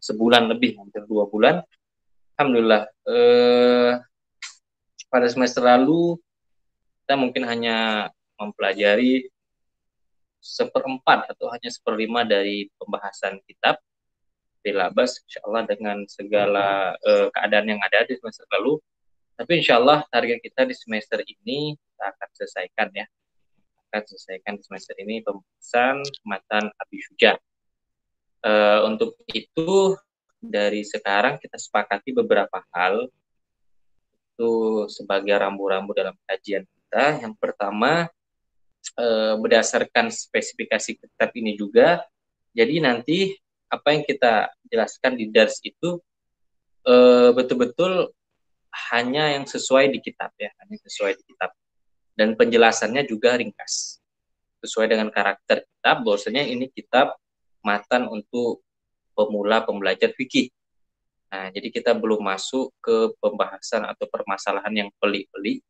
sebulan lebih, hampir 2 bulan. Alhamdulillah, pada semester lalu kita mungkin hanya mempelajari 1/4 atau hanya 1/5 dari pembahasan kitab. Tidak labas, insya Allah dengan segala keadaan yang ada di semester lalu. Tapi insya Allah target kita di semester ini kita akan selesaikan ya. Akan selesaikan di semester ini pembahasan matan Abi Syuja. Untuk itu dari sekarang kita sepakati beberapa hal itu sebagai rambu-rambu dalam kajian kita. Yang pertama, berdasarkan spesifikasi kitab ini juga, jadi nanti apa yang kita jelaskan di dars itu betul-betul hanya yang sesuai di kitab ya, hanya sesuai di kitab, dan penjelasannya juga ringkas sesuai dengan karakter kitab. Bahwasanya ini kitab matan untuk pemula pembelajar fikih. Nah, jadi kita belum masuk ke pembahasan atau permasalahan yang pelik-pelik,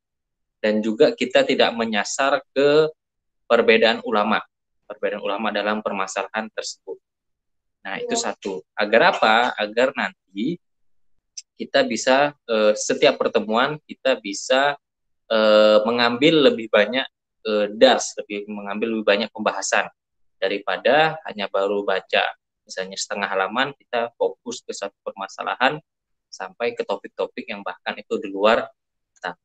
dan juga kita tidak menyasar ke perbedaan ulama dalam permasalahan tersebut. Nah, itu satu. Agar apa? Agar nanti kita bisa setiap pertemuan kita bisa mengambil lebih banyak dars, mengambil lebih banyak pembahasan daripada hanya baru baca misalnya setengah halaman. Kita fokus ke satu permasalahan sampai ke topik-topik yang bahkan itu di luar kitab.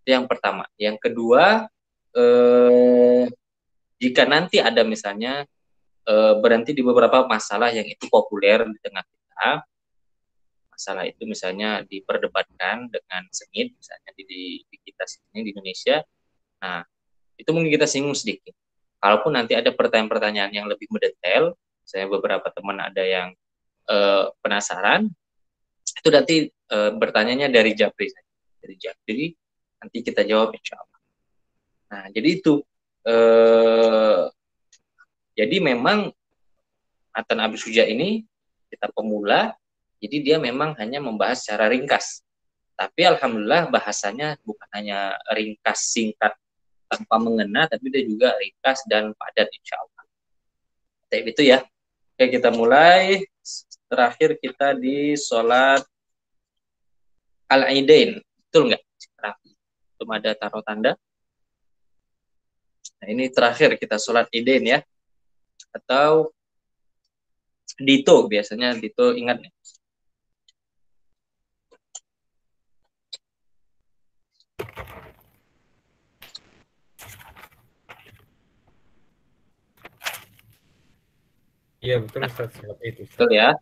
Itu yang pertama. Yang kedua, jika nanti ada misalnya berhenti di beberapa masalah yang itu populer di tengah kita, masalah itu misalnya diperdebatkan dengan sengit misalnya di kita sini di Indonesia, nah itu mungkin kita singgung sedikit. Kalaupun nanti ada pertanyaan-pertanyaan yang lebih mendetail, saya beberapa teman ada yang penasaran, itu nanti bertanyanya dari Japri, nanti kita jawab insya Allah. Nah, jadi itu jadi memang matan Abi Syuja ini kita pemula, jadi dia memang hanya membahas secara ringkas. Tapi alhamdulillah bahasanya bukan hanya ringkas singkat tanpa mengena, tapi dia juga ringkas dan padat insya Allah. Tapi itu ya. Oke, kita mulai. Terakhir kita di sholat Al-Aidain. Betul nggak? Belum ada taruh tanda. Nah, ini terakhir kita sholat Aidain ya. Atau Dito, biasanya Dito ingat nih. Iya betul Ustaz, itu Ustaz. Betul ya.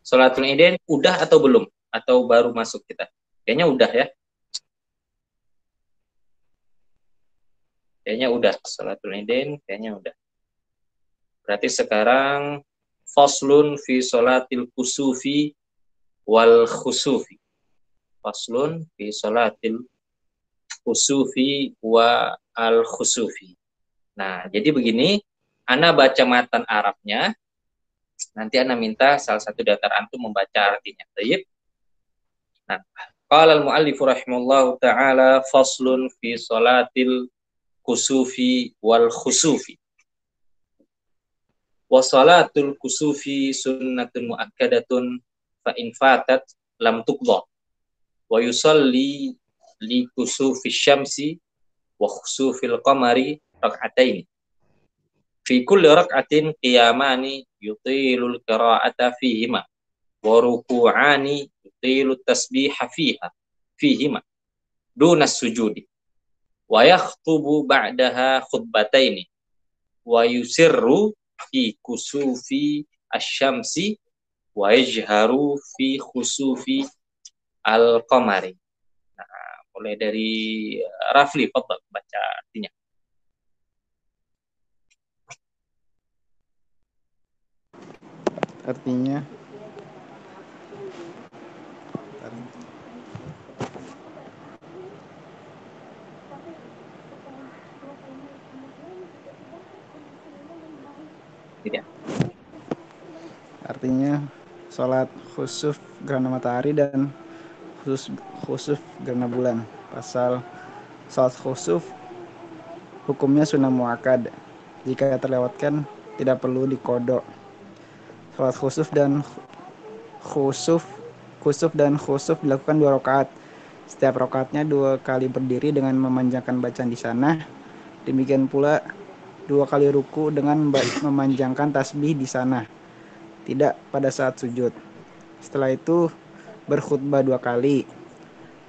Sholatul Aidain udah atau belum? Atau baru masuk kita? Kayaknya udah ya. Kayaknya udah. Sholatul Aidain kayaknya udah. Berarti sekarang faslun fi sholatil kusufi wal khusufi. Faslun fi sholatil kusufi wa al khusufi. Nah, jadi begini, Ana baca matan Arabnya, nanti Ana minta salah satu daftar antum membaca artinya. Baik. Nah, qala al-muallif rahimallahu taala faslun fi sholatil kusufi wal khusufi. Wa sholatul kusufi sunnatun muakkadatun fa in fatat lam tuqda. Wa yusalli li kusufi syamsi wa khusufil qamari rak'atain. Fi kulli rak'atin qiyamani yutilul qira'ata fihima wa ruku'ani yutilul tasbiha fihima duna sujudi wa yakhtubu ba'daha khutbataini wa yusirru fi kusufi asyamsi wa yajharu fi khusufi al-qamari. Nah, mulai dari Rafli, fadhal baca artinya. Artinya Tidak. artinya sholat khusuf gerhana matahari dan khusuf gerhana bulan. Pasal sholat khusuf hukumnya sunnah muakkad. Jika terlewatkan tidak perlu dikodok. Sholat khusuf dan khusuf, dan khusuf dilakukan 2 rakaat. Setiap rakaatnya 2 kali berdiri dengan memanjangkan bacaan di sana. Demikian pula 2 kali ruku dengan memanjangkan tasbih di sana, tidak pada saat sujud. Setelah itu berkhutbah 2 kali.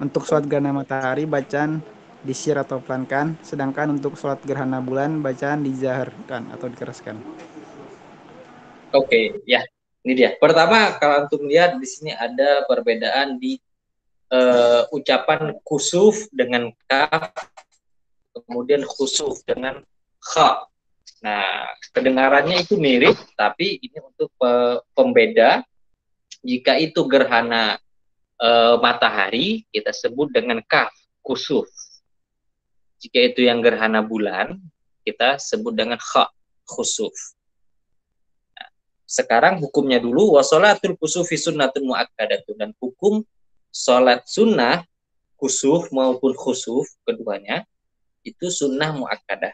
Untuk sholat gerhana matahari bacaan disir atau pelankan, sedangkan untuk sholat gerhana bulan bacaan dijaharkan atau dikeraskan. Oke, ya. Ini dia. Pertama, kalau untuk lihat di sini ada perbedaan di ucapan kusuf dengan kaf, kemudian khusuf dengan kha. Nah, kedengarannya itu mirip, tapi ini untuk pembeda. Jika itu gerhana matahari, kita sebut dengan kaf, kusuf. Jika itu yang gerhana bulan, kita sebut dengan kha, khusuf. Nah, sekarang hukumnya dulu, wasolatul kusufi sunnatun mu'akkadatun. Dan hukum sholat sunnah, kusuf maupun khusuf, keduanya, itu sunnah mu'akkadah.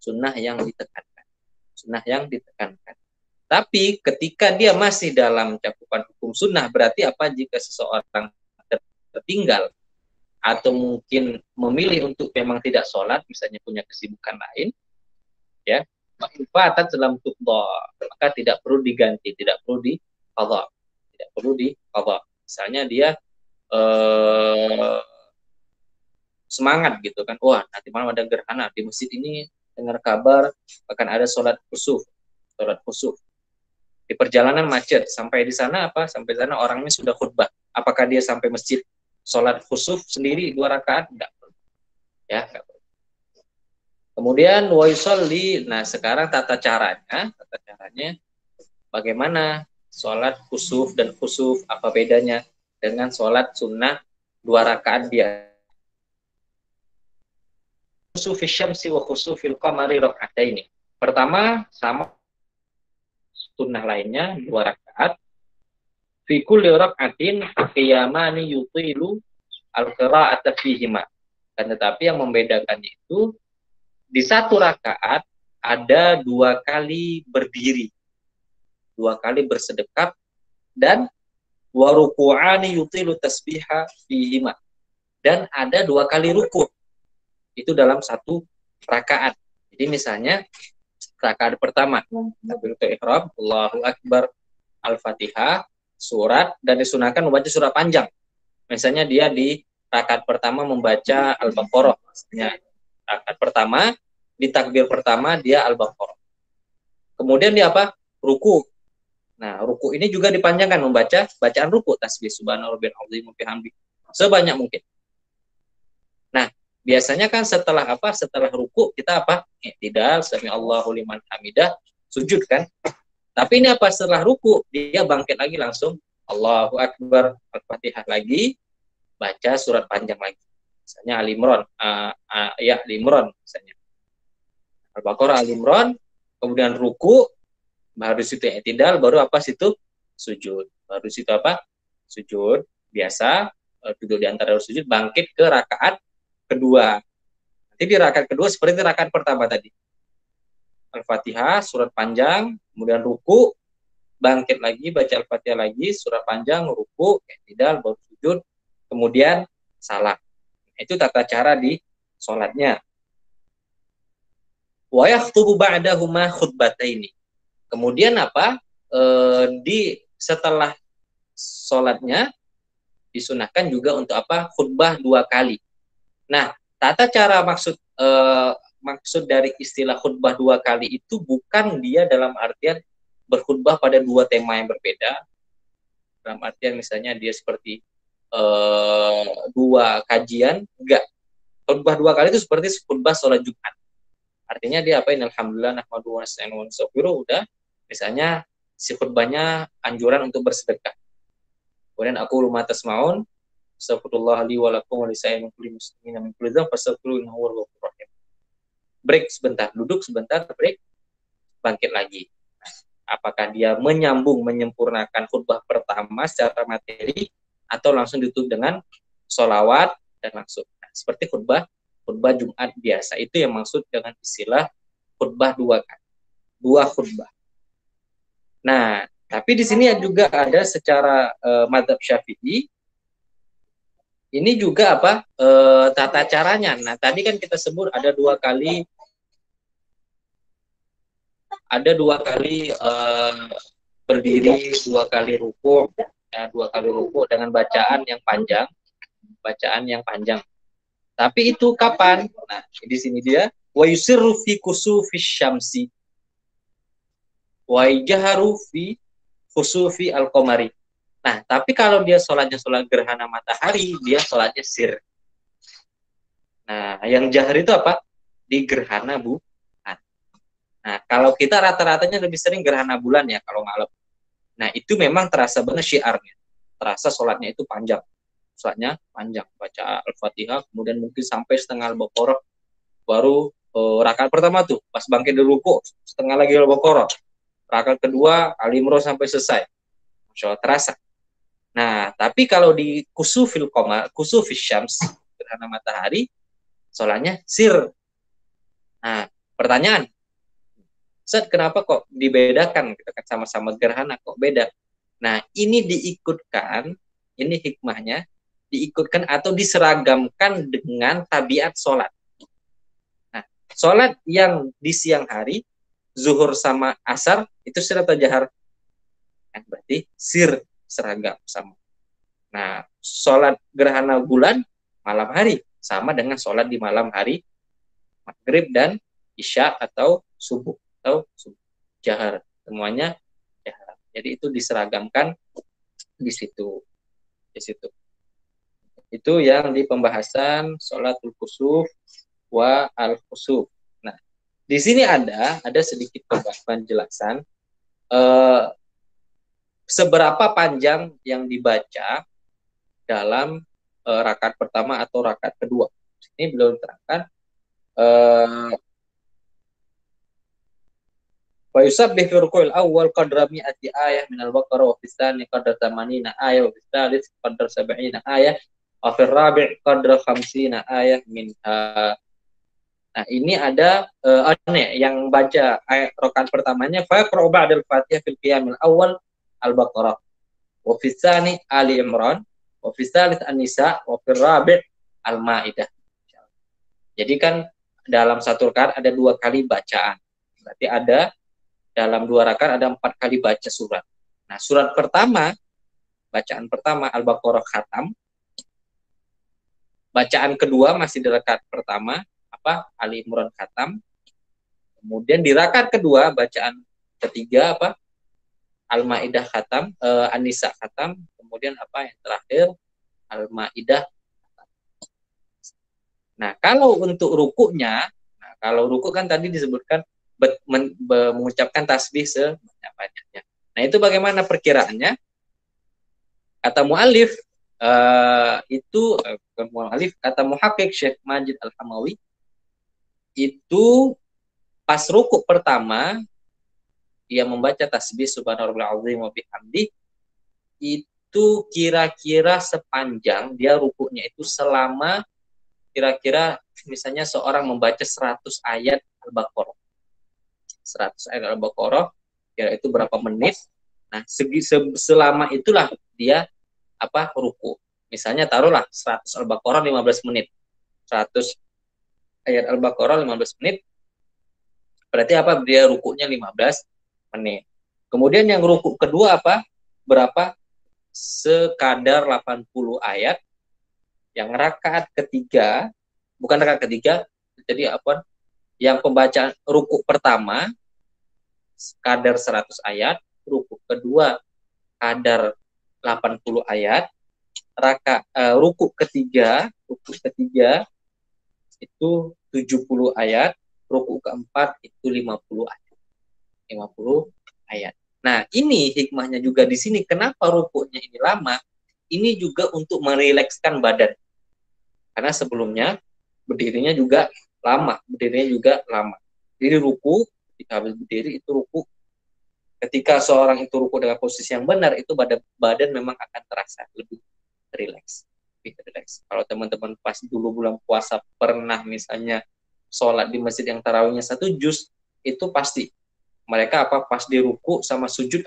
Sunnah yang ditekankan. Sunnah yang ditekankan. Tapi ketika dia masih dalam cakupan hukum sunnah, berarti apa jika seseorang tertinggal atau mungkin memilih untuk memang tidak sholat, misalnya punya kesibukan lain, ya, maka dalam tuqda, maka tidak perlu diganti, tidak perlu diqadha, tidak perlu diqadha. Misalnya dia semangat gitu kan, wah nanti malam ada gerhana di masjid ini, dengar kabar akan ada sholat khusuf. Di perjalanan macet, sampai di sana apa? Sampai di sana orangnya sudah khutbah. Apakah dia sampai masjid sholat khusuf sendiri 2 rakaat? Enggak perlu. Ya, enggak perlu. Kemudian wa yusolli. Nah, sekarang tata caranya bagaimana sholat khusuf dan khusuf, apa bedanya dengan sholat sunnah 2 rakaat dia? Khusufil syamsi wa khusufil qamari raka'ataini. Pertama sama sunnah lainnya 2 rakaat. Fi kulli raka'atin qiyamani yutilu al-qira'ata fihima. Dan tetapi yang membedakannya itu di 1 rakaat ada 2 kali berdiri, 2 kali bersedekap, dan wa ruku'ani yutilu tasbiha fihima. Dan ada 2 kali ruku'. Itu dalam 1 rakaat. Jadi misalnya rakaat pertama takbiratul ihram, Allahu Akbar, Al-Fatihah, surat, dan disunahkan membaca surat panjang. Misalnya dia di rakaat pertama membaca Al-Baqarah, misalnya rakaat pertama di takbir pertama dia Al-Baqarah. Kemudian dia apa? Ruku. Nah, ruku ini juga dipanjangkan, membaca bacaan ruku, tasbih subhanarabbiyal azim wa bihamdihi sebanyak mungkin. Nah, biasanya kan setelah apa? Setelah ruku kita apa? I'tidal, sami Allahu liman hamidah, sujud kan? Tapi ini apa? Setelah ruku dia bangkit lagi langsung Allahu Akbar, Al-Fatihah lagi, baca surat panjang lagi. Misalnya Al-Imran, Al-Imran misalnya. Al-Baqarah, Al-Imran, kemudian ruku, baru situ i'tidal, baru apa situ? Sujud. Baru situ apa? Sujud biasa, duduk di antara sujud, bangkit ke rakaat kedua. Nanti di rakaat kedua seperti rakaat pertama tadi. Al-Fatihah, surat panjang, kemudian ruku, bangkit lagi, baca Al-Fatihah lagi, surat panjang, ruku, i'tidal, baru sujud, kemudian salam. Itu tata cara di sholatnya. Wa yakhtubu ba'dahuma khutbataini. Kemudian apa? Setelah sholatnya disunahkan juga untuk apa? Khutbah 2 kali. Nah, tata cara maksud dari istilah khutbah 2 kali itu bukan dia dalam artian berkhutbah pada 2 tema yang berbeda. Dalam artian misalnya dia seperti 2 kajian, enggak. Khutbah 2 kali itu seperti khutbah sholat Jumat. Artinya dia apa? Alhamdulillah nahmaduhu wa nasta'inuhu wa nastaghfiruh, udah. Misalnya si khutbahnya anjuran untuk bersedekah. Kemudian aku ma tasmaun, astagfirullah li wa lakum wa lisa'il muslimin min kulli dzamb fastaghfiruhu innahu huwal ghafurur rahim. Break sebentar, duduk sebentar, break, bangkit lagi. Apakah dia menyempurnakan khutbah pertama secara materi atau langsung ditutup dengan sholawat dan langsung. Nah, seperti khutbah Jumat biasa. Itu yang maksud dengan istilah khutbah 2 kali. 2 khutbah. Nah, Tapi di sini juga ada secara mazhab Syafi'i, ini juga apa tata caranya. Nah, tadi kan kita sebut ada dua kali berdiri, dua kali ruku, ya, dua kali ruku dengan bacaan yang panjang. Tapi itu kapan? Nah, di sini dia wa yusirru fi kusufis syamsi wa yajharu fi kusufi al-qamari. Nah, tapi kalau dia sholatnya sholat gerhana matahari, dia sholatnya sir. Nah, yang jahar itu apa? Di gerhana bulan. Nah, kalau kita rata-ratanya lebih sering gerhana bulan ya kalau malam. Nah, itu memang terasa benar syiarnya. Terasa sholatnya itu panjang. Sholatnya panjang. Baca Al-Fatihah, kemudian mungkin sampai setengah Al-Baqarah. Baru rakaat pertama tuh, pas bangkit dari ruku, setengah lagi Al-Baqarah. Rakaat kedua, Ali Imran sampai selesai. Masya Allah, terasa. Nah, tapi kalau di kusufis syams, gerhana matahari, sholatnya sir. Nah, pertanyaan, Ustaz, kenapa kok dibedakan? Kita kan sama-sama gerhana, kok beda? Nah, ini diikutkan, ini hikmahnya, diikutkan atau diseragamkan dengan tabiat sholat. Nah, sholat yang di siang hari, zuhur sama asar, itu sir atau jahar? Kan berarti sir, seragam sama. Nah, sholat gerhana bulan malam hari sama dengan sholat di malam hari maghrib dan isya atau subuh jahar, semuanya jahar. Jadi itu diseragamkan di situ. Itu yang di pembahasan sholatul kusuf wa al kusuf. Nah, di sini ada sedikit penjelasan seberapa panjang yang dibaca dalam rakaat pertama atau rakaat kedua. Ini belum diterangkan. Wa yusabbih fi ruku'il awwal qadra mi'ati ayah min al-Baqarah wa fi tsani qadra 80 ayah wa fi tsalits qadra 70 ayah wa fi rabi' qadra 50 ayah minha. Nah, ini ada yang baca ayat rakaat pertamanya fa yaqra'u ba'da al-Fatihah fil qiyamil awwal al-Baqarah wa fi tsani Ali Imran wa fi tsalits An-Nisa wa fi rabi' Al-Maidah. Jadi kan dalam satu rakaat ada dua kali bacaan. Berarti ada dalam dua rakaat ada 4 kali baca surat. Nah, surat pertama, bacaan pertama Al-Baqarah khatam. Bacaan kedua masih di rakaat pertama, Ali Imran khatam. Kemudian di rakaat kedua bacaan ketiga Al-Maidah khatam, An-Nisa khatam. Kemudian yang terakhir Al-Maidah. Nah, kalau untuk rukuknya, kalau rukuk kan tadi disebutkan mengucapkan tasbih sebanyak-banyaknya. Nah, itu bagaimana perkiraannya? Kata mu'alif, kata muhakkik Syekh Majid Al-Hamawi, itu pas rukuk pertama, dia membaca tasbih subhanarabbiyal azim wa bihamdi, itu kira-kira sepanjang dia rukuknya itu selama kira-kira misalnya seorang membaca 100 ayat Al-Baqarah. 100 ayat Al-Baqarah, kira itu berapa menit. Nah, selama itulah dia ruku. Misalnya taruhlah 100 Al-Baqarah 15 menit. 100 ayat Al-Baqarah 15 menit. Berarti dia rukunya 15 menit. Kemudian yang ruku kedua berapa? Sekadar 80 ayat. Yang rakaat ketiga, bukan rakaat ketiga, jadi yang pembacaan ruku pertama kadar 100 ayat, ruku kedua kadar 80 ayat, ruku ketiga itu 70 ayat, ruku keempat itu 50 ayat. 50 ayat. Nah, ini hikmahnya juga di sini. Kenapa rukunya ini lama? Ini juga untuk merilekskan badan. Karena sebelumnya berdirinya juga lama. Jadi ruku, ketika habis berdiri itu ruku. Ketika seorang itu ruku dengan posisi yang benar, itu badan memang akan terasa lebih rileks. Kalau teman-teman pas dulu bulan puasa pernah misalnya sholat di masjid yang tarawihnya 1 juz, itu pasti mereka pas di ruku sama sujud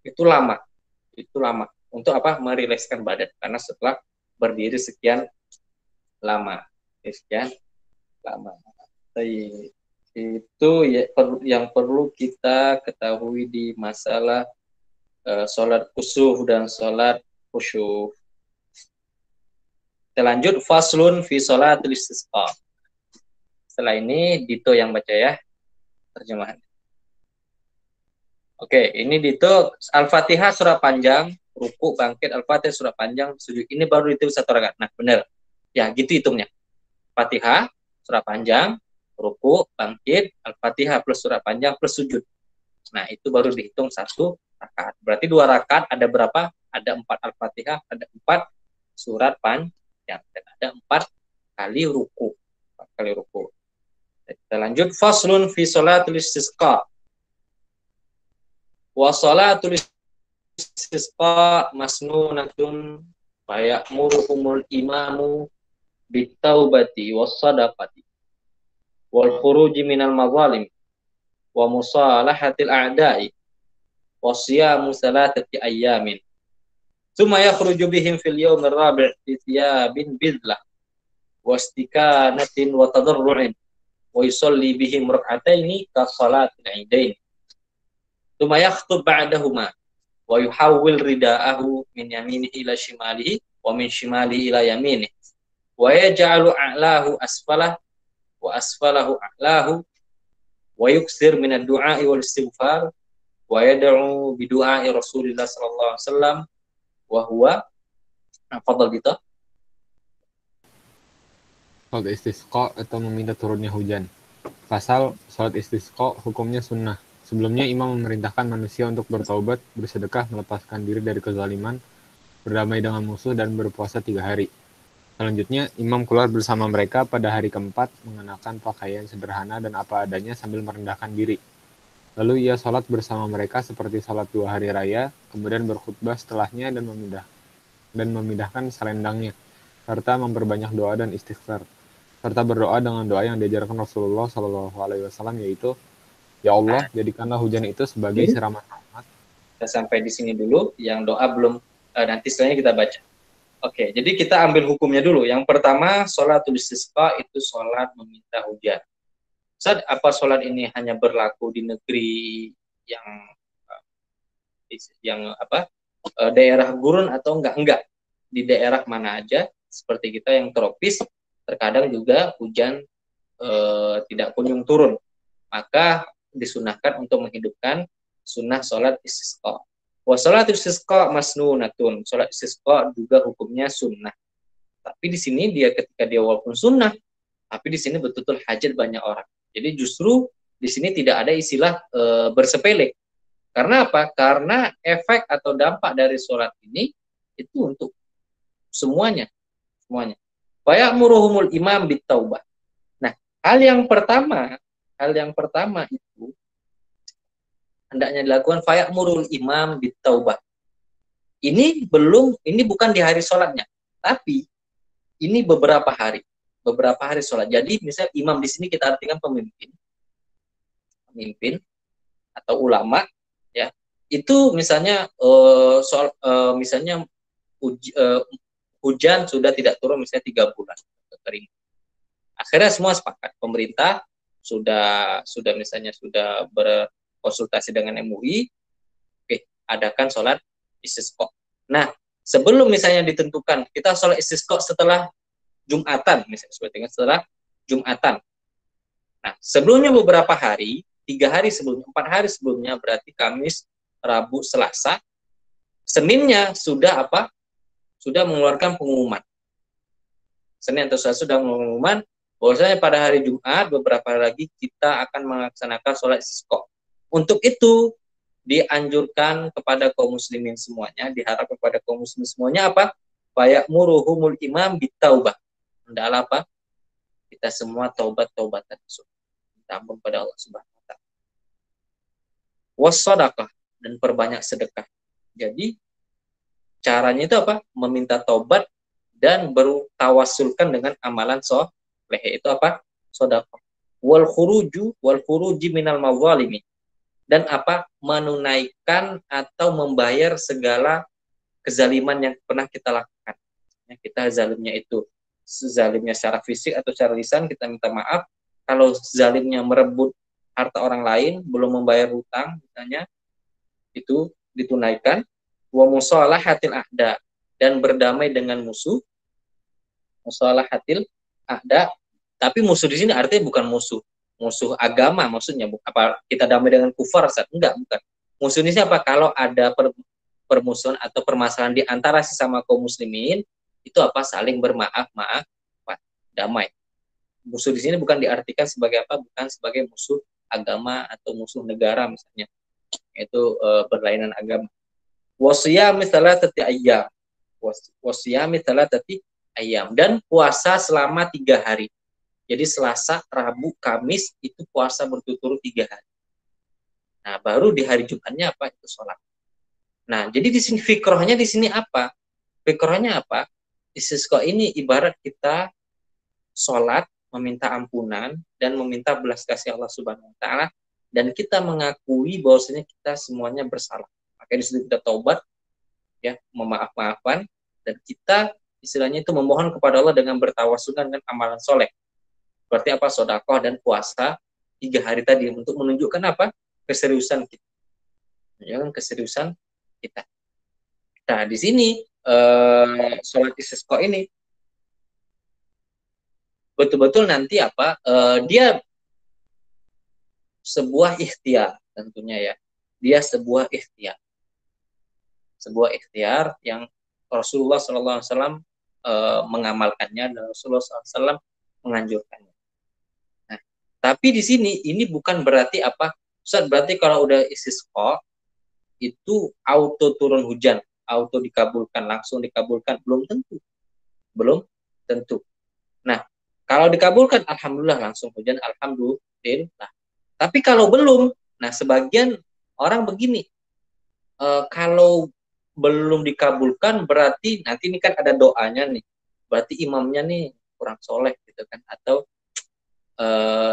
Itu lama. Itu lama. Untuk apa? Merilekskan badan. Karena setelah berdiri sekian lama. Sekian lama. Itu ya, yang perlu kita ketahui di masalah sholat kusuf dan sholat khusyuf. Kita lanjut, faslun fi sholatil istisqa. Setelah ini Dito yang baca ya terjemahan. Oke, ini Dito Al-Fatihah surah panjang, ruku, bangkit, Al-Fatihah surah panjang, sujud. Ini baru itu satu rakaat. Nah, benar. Ya, gitu hitungnya. Fatihah surah panjang, ruku, bangkit, Al-Fatihah plus surah panjang plus sujud. Nah, itu baru dihitung satu rakaat. Berarti 2 rakaat ada berapa? Ada 4 Al-Fatihah, ada 4 surat panjang, dan ada 4 kali ruku. 4 kali ruku. Kita lanjut, faslun fi sholatil istisqa. Wa sholatul istisqa masnunatun fa ya'muruhumul imamu bitaubati was sadaqati wal khuruji minal mazalim wa musalahatil a'da'i wa siyamu salatati ayyamin thumma yakhruju bihim fil yawmir rabi' fi thiyabin bidlah wa istikanatin wa tadarru'in wa yusalli bihim rak'ataini ka salatil 'idain thumma yakhthub ba'dahuma wa yuhawwil rida'ahu min yaminihi ila shimalihi wa min shimalihi ila yaminihi wa yaj'alu a'lahu asfalah wa asfalahu a'lahu wa yuksir min ad-du'a'i wal istighfar wa yad'u bi du'a'i Rasulillah sallallahu alaihi wasallam wa huwa fadal kita. Salat istisqa atau meminta turunnya hujan. Pasal salat istisqa hukumnya sunnah. Sebelumnya imam memerintahkan manusia untuk bertaubat, bersedekah, melepaskan diri dari kezaliman, berdamai dengan musuh, dan berpuasa 3 hari. Selanjutnya, imam keluar bersama mereka pada hari keempat, mengenakan pakaian sederhana dan apa adanya sambil merendahkan diri. Lalu ia sholat bersama mereka seperti sholat 2 hari raya, kemudian berkhutbah setelahnya dan memindahkan selendangnya, serta memperbanyak doa dan istighfar, serta berdoa dengan doa yang diajarkan Rasulullah SAW, yaitu, Ya Allah, jadikanlah hujan itu sebagai siraman rahmat. Kita sampai di sini dulu, yang doa belum, nanti setelahnya kita baca. Oke, jadi kita ambil hukumnya dulu. Yang pertama, sholatul istisqa itu sholat meminta hujan. Ustaz, apa sholat ini hanya berlaku di negeri yang daerah gurun atau enggak? Enggak. Di daerah mana aja, seperti kita yang tropis, terkadang juga hujan tidak kunjung turun. Maka disunahkan untuk menghidupkan sunnah sholat istisqa. Wa sholatul istisqa masnunatun. Sholat istisqa juga hukumnya sunnah. Tapi di sini ketika dia walaupun sunnah, tapi di sini betul-betul hajat banyak orang. Jadi justru di sini tidak ada istilah bersepele. Karena apa? Karena efek atau dampak dari sholat ini itu untuk semuanya. Fa ya'muruhumul imam bitaubah. Nah, hal yang pertama itu hendaknya dilakukan fa ya'murul imam bitaubah. Ini bukan di hari sholatnya, tapi ini beberapa hari sholat. Jadi misalnya imam di sini kita artikan pemimpin atau ulama, ya. Itu misalnya hujan sudah tidak turun misalnya 3 bulan kering. Akhirnya semua sepakat, pemerintah sudah berkonsultasi dengan MUI, adakan sholat istisqa. Nah, sebelum misalnya ditentukan kita sholat istisqa setelah Jumatan, misalnya setelah Jumatan. Nah, sebelumnya beberapa hari, 3 hari sebelumnya, 4 hari sebelumnya, berarti Kamis, Rabu, Selasa, Seninnya sudah mengeluarkan pengumuman. Senin atau Selasa sudah mengumuman bahwasanya pada hari Jumat beberapa hari lagi kita akan melaksanakan sholat istisqa. Untuk itu dianjurkan kepada kaum muslimin semuanya, diharapkan kepada kaum muslimin semuanya apa? Fa ya'muruhumul imam bitaubah. Hendaklah apa? Kita semua taubat-taubatan, minta ampun pada Allah Subhanahu wa taala. Was-shadaqah, dan perbanyak sedekah. Jadi caranya itu apa? Meminta taubat dan bertawasulkan dengan amalan soleh, itu apa? Shadaqah. Wal khuruji minal mazalimi. dan apa menunaikan atau membayar segala kezaliman yang pernah kita lakukan. Ya, kita zalimnya itu zalimnya secara fisik atau secara lisan, kita minta maaf. Kalau zalimnya merebut harta orang lain, belum membayar hutang misalnya, itu ditunaikan. Wa musalahatil a'da, dan berdamai dengan musuh. Musalahatil a'da, tapi musuh di sini artinya bukan musuh agama, maksudnya apa kita damai dengan kufar, enggak, bukan. Musuh ini siapa? Kalau ada permusuhan atau permasalahan di antara sesama kaum muslimin, itu apa? Saling bermaaf, damai. Musuh di sini bukan diartikan sebagai apa? Bukan sebagai musuh agama atau musuh negara misalnya, itu berlainan agama. Wasiyami salatati ayyam, wasiyami salatati ayyam, dan puasa selama 3 hari. Jadi Selasa, Rabu, Kamis itu puasa berturut-turut 3 hari. Nah, baru di hari Jumatnya apa? Itu sholat. Nah, jadi di sini fikrohnya di sini apa? Fikrohnya apa? Istisqa ini ibarat kita sholat, meminta ampunan dan meminta belas kasih Allah Subhanahu Wa Taala, dan kita mengakui bahwasanya kita semuanya bersalah. Maka di situ kita taubat, ya, memaaf-maafan, dan kita istilahnya itu memohon kepada Allah dengan bertawasul dengan amalan soleh. Berarti apa? Sedekah dan puasa 3 hari tadi untuk menunjukkan apa? Keseriusan kita. Menunjukkan keseriusan kita. Nah, di sini sholat istisqa ini betul-betul nanti apa? Dia sebuah ikhtiar tentunya ya. Dia sebuah ikhtiar. Sebuah ikhtiar yang Rasulullah SAW mengamalkannya, dan Rasulullah SAW menganjurkannya. Nah, tapi di sini ini bukan berarti apa? Ustaz, berarti kalau udah istisqa itu auto turun hujan, auto dikabulkan, langsung dikabulkan? Belum tentu. Belum tentu. Nah, kalau dikabulkan, alhamdulillah langsung hujan, alhamdulillah. Tapi kalau belum, nah sebagian orang begini, kalau belum dikabulkan berarti nanti ini kan ada doanya nih, berarti imamnya nih kurang soleh gitu kan, atau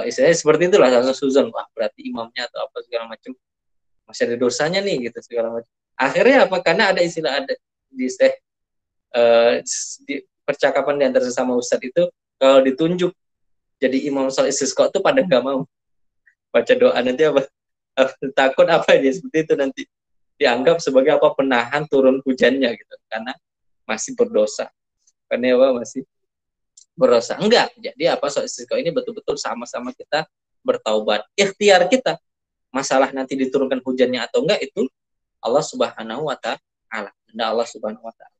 istilahnya seperti itulah, langsung suzon, wah berarti imamnya atau apa segala macam masih ada dosanya nih gitu segala macam. Akhirnya apa? Karena ada istilah, ada di percakapan di antara sesama ustadz itu, kalau ditunjuk jadi imam sholat istisqa itu pada nggak mau baca doa, nanti apa takut apa dia seperti itu nanti dianggap sebagai apa? Penahan turun hujannya gitu, karena masih berdosa, karena apa? Masih berdosa. Enggak, jadi apa? Sholat istisqa ini betul-betul sama-sama kita bertaubat, ikhtiar kita. Masalah nanti diturunkan hujannya atau enggak itu Allah Subhanahu wa Ta'ala, dan Allah Subhanahu wa Ta'ala.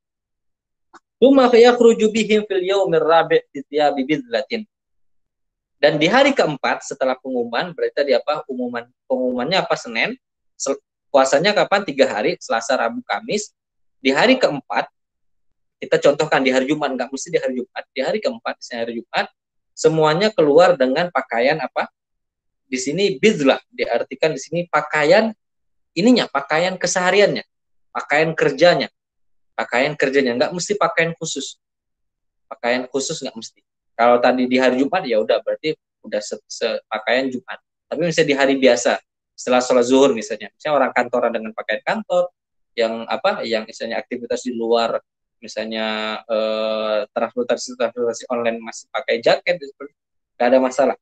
Tsumma yakhruju bihim fil yaumir rabi' bi thiyabi bidlatin. Dan di hari keempat setelah pengumuman, berarti tadi apa? Pengumumannya apa? Senin. Puasanya kapan? 3 hari, Selasa, Rabu, Kamis. Di hari keempat, kita contohkan di hari Jumat, nggak mesti di hari Jumat. Di hari keempat, di hari Jumat, semuanya keluar dengan pakaian apa? Di sini bidlah, diartikan di sini pakaian ininya, pakaian kesehariannya, pakaian kerjanya, nggak mesti pakaian khusus. Pakaian khusus nggak mesti. Kalau tadi di hari Jumat ya udah, berarti udah pakaian Jumat. Tapi misalnya di hari biasa, setelah sholat zuhur misalnya orang kantoran dengan pakaian kantor, yang apa, yang misalnya aktivitas di luar, misalnya transportasi online masih pakai jaket, nggak ada masalah.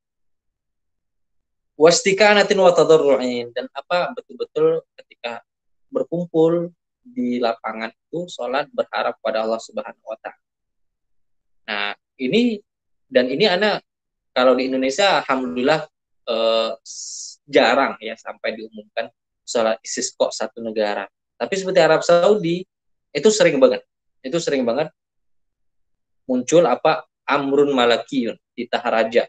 Wastikanatin wa tadarru'in, dan apa? Betul-betul ketika berkumpul di lapangan itu sholat berharap pada Allah Subhanahu wa Ta'ala. Nah, ini anak kalau di Indonesia alhamdulillah jarang ya sampai diumumkan sholat istisqa satu negara. Tapi seperti Arab Saudi itu sering banget muncul apa? Amrun malakiyun, titah raja.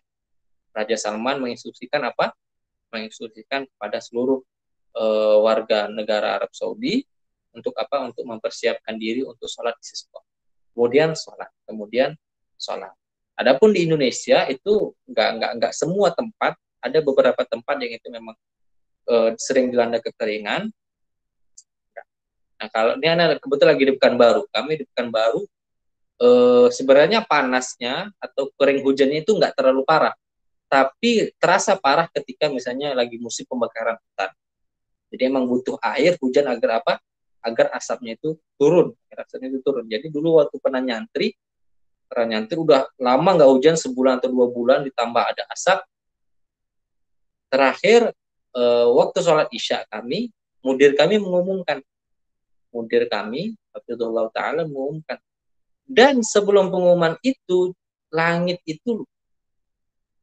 Raja Salman menginstruksikan apa? Menginstruksikan kepada seluruh warga negara Arab Saudi untuk apa? Untuk mempersiapkan diri untuk sholat istisqa. Kemudian sholat. Adapun di Indonesia itu nggak semua tempat, ada beberapa tempat yang itu memang sering dilanda kekeringan. Nah, kalau ini anak kebetulan lagi di Pekanbaru, kami di Pekanbaru sebenarnya panasnya atau kering hujannya itu nggak terlalu parah, tapi terasa parah ketika misalnya lagi musim pembakaran hutan. Jadi emang butuh air hujan agar apa? Agar asapnya itu turun. Jadi dulu waktu pernah nyantri udah lama nggak hujan, sebulan atau 2 bulan, ditambah ada asap. Terakhir waktu sholat isya mudir kami mengumumkan, Abdullah Ta'ala mengumumkan. Dan sebelum pengumuman itu, langit itu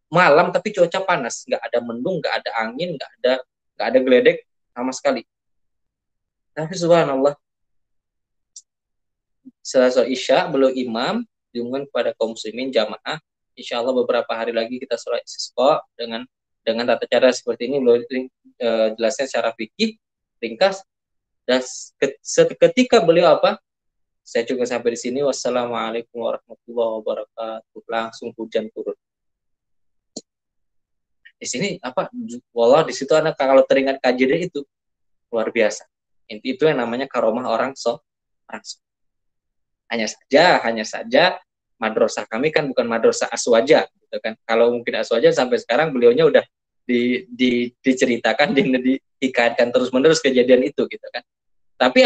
malam tapi cuaca panas, nggak ada mendung, nggak ada angin, nggak ada geledek sama sekali. Tapi subhanallah, setelah isya beliau imam diumumkan kepada kaum muslimin jamaah, insya Allah beberapa hari lagi kita sholat istisqa dengan tata cara seperti ini. Beliau jelasnya secara fikih ringkas, dan ketika beliau saya juga sampai di sini, wassalamualaikum warahmatullahi wabarakatuh, langsung hujan turun. Di sini wallah di situ anak kalau teringat kejadian itu luar biasa. Itu yang namanya karomah orang soleh. Hanya saja madrasah kami kan bukan madrasah aswaja, gitu kan. Kalau mungkin aswaja sampai sekarang beliaunya udah diceritakan, dikaitkan terus-menerus kejadian itu, gitu kan. Tapi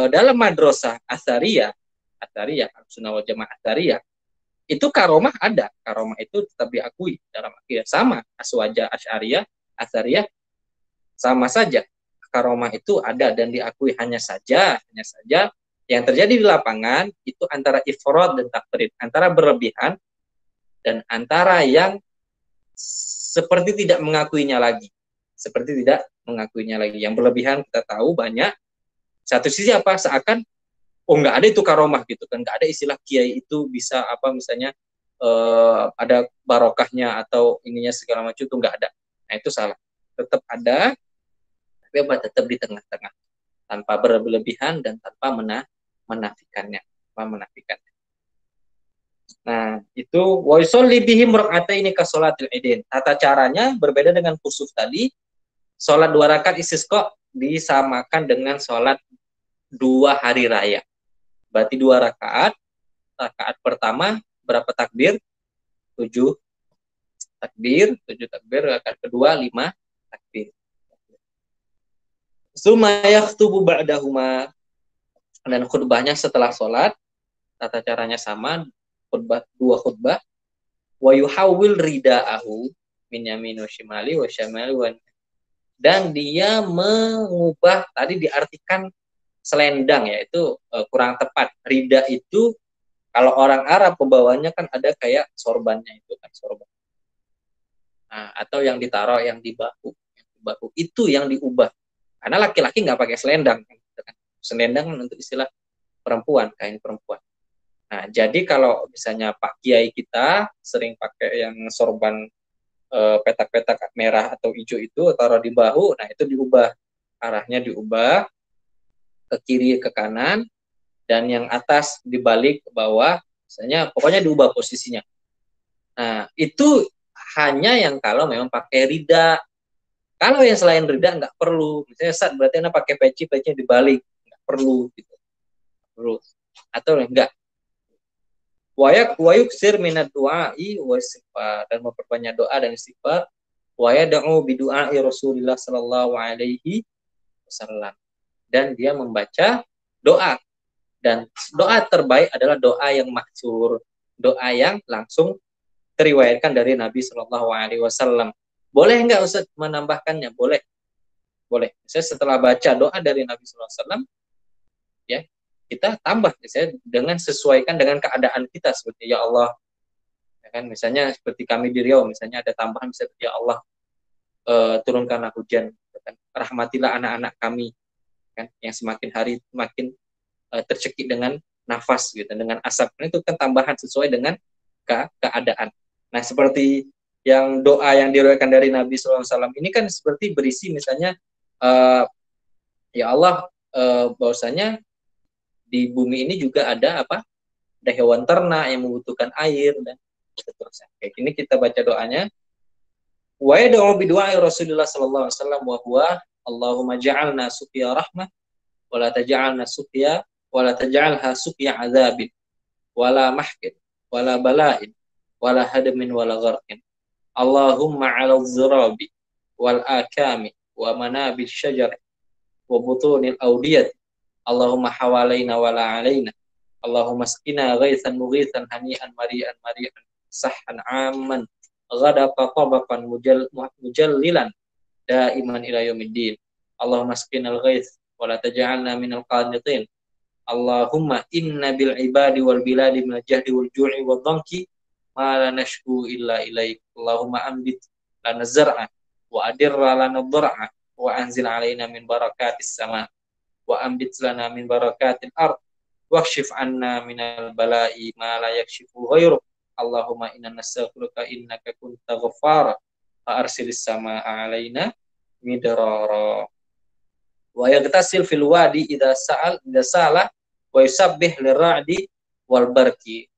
dalam madrasah Atsariyah, Sunnah wal Jamaah Atsariyah, itu karomah ada, karomah itu tetap diakui dalam akidah. Sama aswaja, Asy'ariyah, Atsariyah sama saja, karomah itu ada dan diakui. Hanya saja yang terjadi di lapangan itu antara ifrad dan tafrid, antara berlebihan dan antara yang seperti tidak mengakuinya lagi. Yang berlebihan kita tahu banyak. Satu sisi seakan nggak ada itu karomah, gitu kan, nggak ada istilah kiai itu bisa misalnya ada barokahnya atau ininya segala macam, itu nggak ada. Nah itu salah. Tetap ada, tapi tetap di tengah-tengah, tanpa berlebihan dan tanpa menafikannya. Nah itu wa yusolli bihim rak'ataini ka sholatil idain. Tata caranya berbeda dengan kusuf tadi. Sholat 2 rakaat istisqa disamakan dengan sholat 2 hari raya. Berarti 2 rakaat. Rakaat pertama berapa takbir? 7 takbir. Rakaat kedua 5 takbir. Summa yakhtubu ba'dahuma. Dan khutbahnya setelah sholat, tata caranya sama, 2 khutbah. Wa yuhawwil rida'ahu min yamin wa shimali wa syamali wa, dan dia mengubah, tadi diartikan selendang, yaitu kurang tepat. Rida itu kalau orang Arab pembawanya kan ada kayak sorbannya, itu kan sorban. Nah, atau yang ditaruh yang di bahu itu yang diubah. Karena laki-laki nggak pakai selendang, kan. Selendang untuk istilah perempuan, kain perempuan. Nah, jadi kalau misalnya Pak Kiai kita sering pakai yang sorban petak-petak merah atau hijau itu taruh di bahu, nah itu diubah, arahnya diubah ke kiri ke kanan, dan yang atas dibalik ke bawah, misalnya pokoknya diubah posisinya. Nah itu hanya yang kalau memang pakai rida. Kalau yang selain rida nggak perlu. Misalnya berarti Anda pakai peci-pecinya dibalik, nggak perlu gitu. Atau enggak. Wa yuksir minad du'ai wa istighfar, dan memperbanyak doa dan istighfar. Wa yad'u bi du'ai Rasulillah sallallahu alaihi wasallam, dan dia membaca doa, dan doa terbaik adalah doa yang maksur, doa yang langsung teriwayatkan dari Nabi sallallahu alaihi wasallam. Boleh enggak Ustaz menambahkannya? Boleh. Saya setelah baca doa dari Nabi sallallahu alaihi wasallam, ya, kita tambah dengan sesuaikan dengan keadaan kita, seperti ya Allah, ya kan, misalnya seperti kami di Riau, misalnya ada tambahan seperti ya Allah turunkanlah hujan, ya kan? Rahmatilah anak-anak kami, kan, yang semakin hari makin tercekik dengan nafas, gitu, dengan asap. Itu kan tambahan sesuai dengan keadaan. Nah, seperti yang doa yang diriwayatkan dari Nabi SAW ini kan seperti berisi misalnya ya Allah, bahwasanya di bumi ini juga ada ada hewan ternak yang membutuhkan air dan seterusnya. Kayak gini kita baca doanya. Wa yad'u bi du'ai Rasulullah sallallahu alaihi wasallam wa huwa Allahumma ja'alna suqiya rahmah wa la taj'alna suqiya wa la taj'alha suqiya 'adzabin wa la mahkin wa la bala'in wa la hadmin wa la gharqin. Allahumma 'alal zirabi wal akami wa manabis syajar wa butunil awdiyat. Allahumma hawalaina wa la alaina. Allahumma asqina ghaithan mughithan hani'an mari'an mari'an sahhan amman ghadaqa tabaqan mujallilan daiman ila yaumiddin. Allahumma asqinal ghaith wa la taj'alna minal qanitin. Allahumma inna bil ibadi wal biladi minal jahdi wal ju'i wal dhanki ma la nashku illa ilaik. Allahumma ambit lana zar'a wa adirra lana dhar'a wa anzil alaina min barakatis sama wa ambit lana min barakatil ard wakshif anna minal bala'i ma la yakshifu ghairuk. Allahumma inna nastaghfiruka innaka kunta ghaffara fa arsilis samaa'a alaina midrara wa yaghtasil fil wadi idza sala wa yusabbih lirra'di wal barki.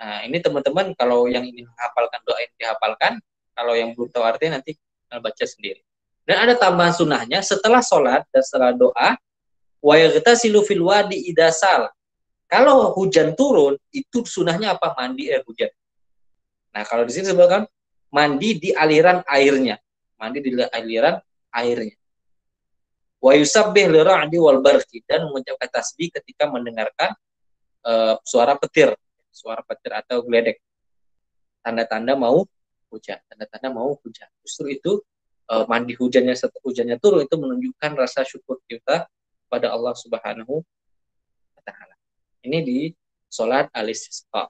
Nah, ini teman-teman kalau yang ingin menghafalkan doa ini dihafalkan, kalau yang belum tahu artinya nanti baca sendiri. Dan ada tambahan sunnahnya setelah sholat dan setelah doa, wa yaghtasilu fil wadi idza sala. Kalau hujan turun, itu sunnahnya apa? Mandi air hujan. Nah, kalau di sini disebutkan mandi di aliran airnya. Mandi di aliran airnya. Wa yusabbih lira'di wal barqi, dan mengucapkan tasbih ketika mendengarkan suara petir atau geledek. Tanda-tanda mau hujan. Justru itu mandi hujannya setelah hujannya turun itu menunjukkan rasa syukur kita pada Allah Subhanahu wa taala. Ini di sholat al-istisqa.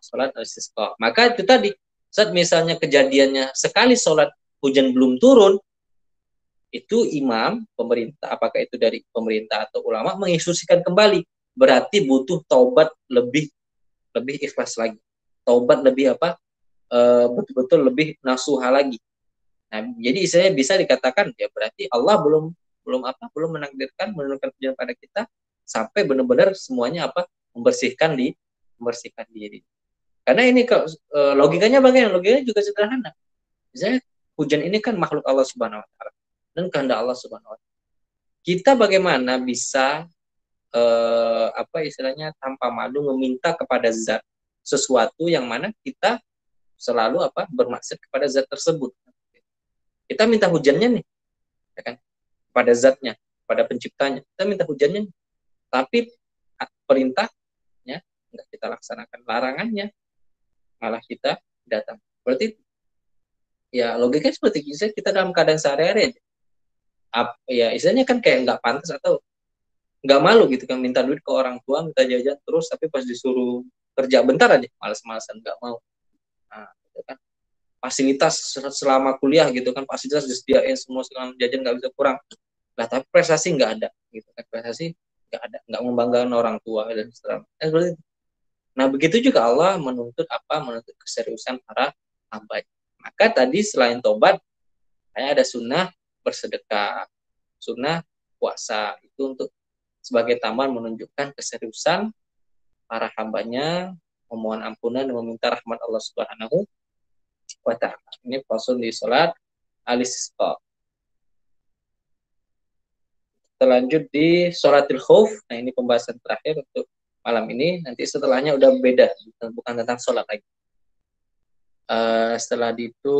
Maka itu tadi, saat misalnya kejadiannya sekali sholat hujan belum turun, itu imam, pemerintah, apakah itu dari pemerintah atau ulama, menginstruksikan kembali. Berarti butuh taubat lebih ikhlas lagi. Taubat lebih betul-betul lebih nasuha lagi. Nah, jadi istilahnya bisa dikatakan ya berarti Allah belum menakdirkan menurunkan hujan pada kita sampai benar-benar semuanya membersihkan diri. Karena ini logikanya bagaimana? Logikanya juga sederhana. Misalnya hujan ini kan makhluk Allah Subhanahu wa taala dan kehendak Allah Subhanahu wa taala. Kita bagaimana bisa istilahnya tanpa malu meminta kepada zat sesuatu yang mana kita selalu bermaksud kepada zat tersebut. Kita minta hujannya nih, ya kan? Kepada zatnya, pada penciptanya. Kita minta hujannya nih. Tapi perintahnya enggak kita laksanakan, larangannya malah kita datang. Berarti ya logikanya seperti kita dalam keadaan sehari-hari aja. Ya istilahnya kan kayak nggak pantas atau nggak malu gitu kan, minta duit ke orang tua, minta jajan terus, tapi pas disuruh kerja bentar aja malas-malasan, nggak mau. Nah, gitu kan. Fasilitas selama kuliah gitu kan, fasilitas disediain semua, segala jajan nggak bisa kurang. Lah tapi prestasi nggak ada gitu kan, prestasi nggak ada, nggak membanggakan orang tua dan seterusnya. Nah begitu juga Allah menuntut keseriusan para hamba. Maka tadi selain tobat, ada sunnah bersedekah, sunnah puasa, itu untuk sebagai tambahan menunjukkan keseriusan para hambanya memohon ampunan dan meminta rahmat Allah Subhanahu wa ta'ala. Ini fasul di salat al-istisqa. Kita lanjut di salatil khauf. Nah, ini pembahasan terakhir untuk malam ini. Nanti setelahnya udah beda, bukan tentang salat lagi. Setelah itu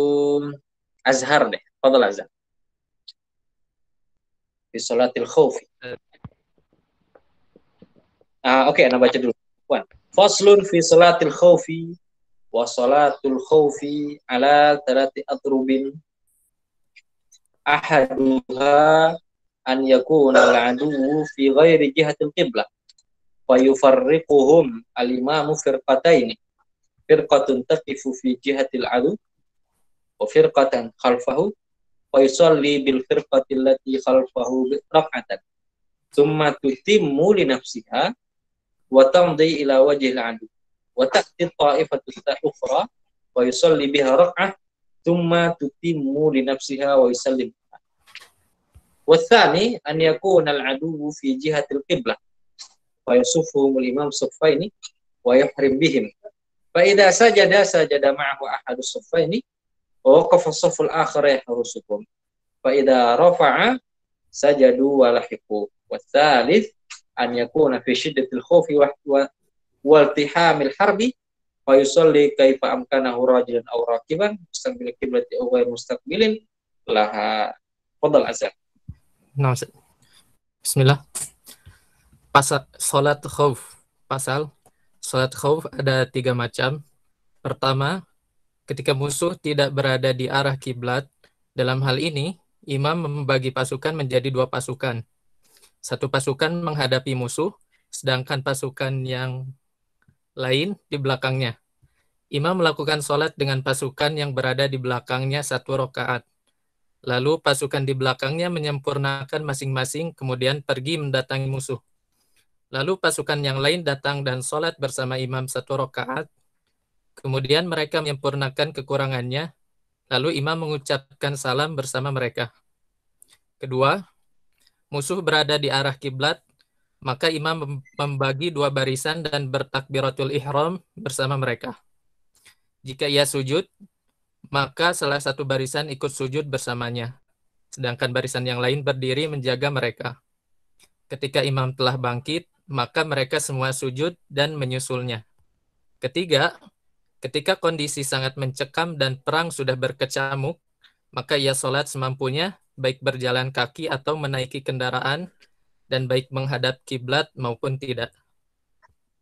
azhar deh. Fadhal azhar. Di salatil khauf. Oke, Anda baca dulu. Faslun fi salatil khawfi wa salatul khawfi ala 3 atrubin ahaduha an yakuna al-aduwwu fi ghairi jihatil qiblah wa yufarriquhum al-imamu firqataini, firqatun taqifu fi jihatil adu wa firqatan khalfahu wa yusalli bil firqati allati khalfahu rak'atan thumma tutimmu li nafsiha wa tamdi ila wajhil adu wa ta'ti ta'ifatu ukhra wa yusalli biha rak'ah thumma tutimmu li nafsiha wa yusallim. Wa tsani an yakuna al-aduwwu fi jihatil qiblah wa yusuffuhum al-imam saffaini wa yuhrim bihim fa idza sajada ma'ahu ahadus saffaini wa waqafa as-safful akhar yahrusuhum fa idza rafa'a sajadu wa lahiqu. Wa tsalits an yakuna fi shiddatil khawfi wa iltihamil harbi wa yusalli kaifa amkanahu rajulan aw rakiban mustaqbil qiblati aw ghayr mustaqbilin laha. Fadhal azan. Nah, Bismillah. Salat khauf. Pasal salat khauf ada 3 macam. Pertama, ketika musuh tidak berada di arah kiblat. Dalam hal ini, imam membagi pasukan menjadi 2 pasukan. Satu pasukan menghadapi musuh, sedangkan pasukan yang lain di belakangnya. Imam melakukan sholat dengan pasukan yang berada di belakangnya 1 rakaat. Lalu pasukan di belakangnya menyempurnakan masing-masing, kemudian pergi mendatangi musuh. Lalu pasukan yang lain datang dan sholat bersama imam 1 rakaat. Kemudian mereka menyempurnakan kekurangannya, lalu imam mengucapkan salam bersama mereka. Kedua, musuh berada di arah kiblat, maka imam membagi 2 barisan dan bertakbiratul ihram bersama mereka. Jika ia sujud, maka salah satu barisan ikut sujud bersamanya, sedangkan barisan yang lain berdiri menjaga mereka. Ketika imam telah bangkit, maka mereka semua sujud dan menyusulnya. Ketiga, ketika kondisi sangat mencekam dan perang sudah berkecamuk, maka ia sholat semampunya, baik berjalan kaki atau menaiki kendaraan, dan baik menghadap kiblat maupun tidak.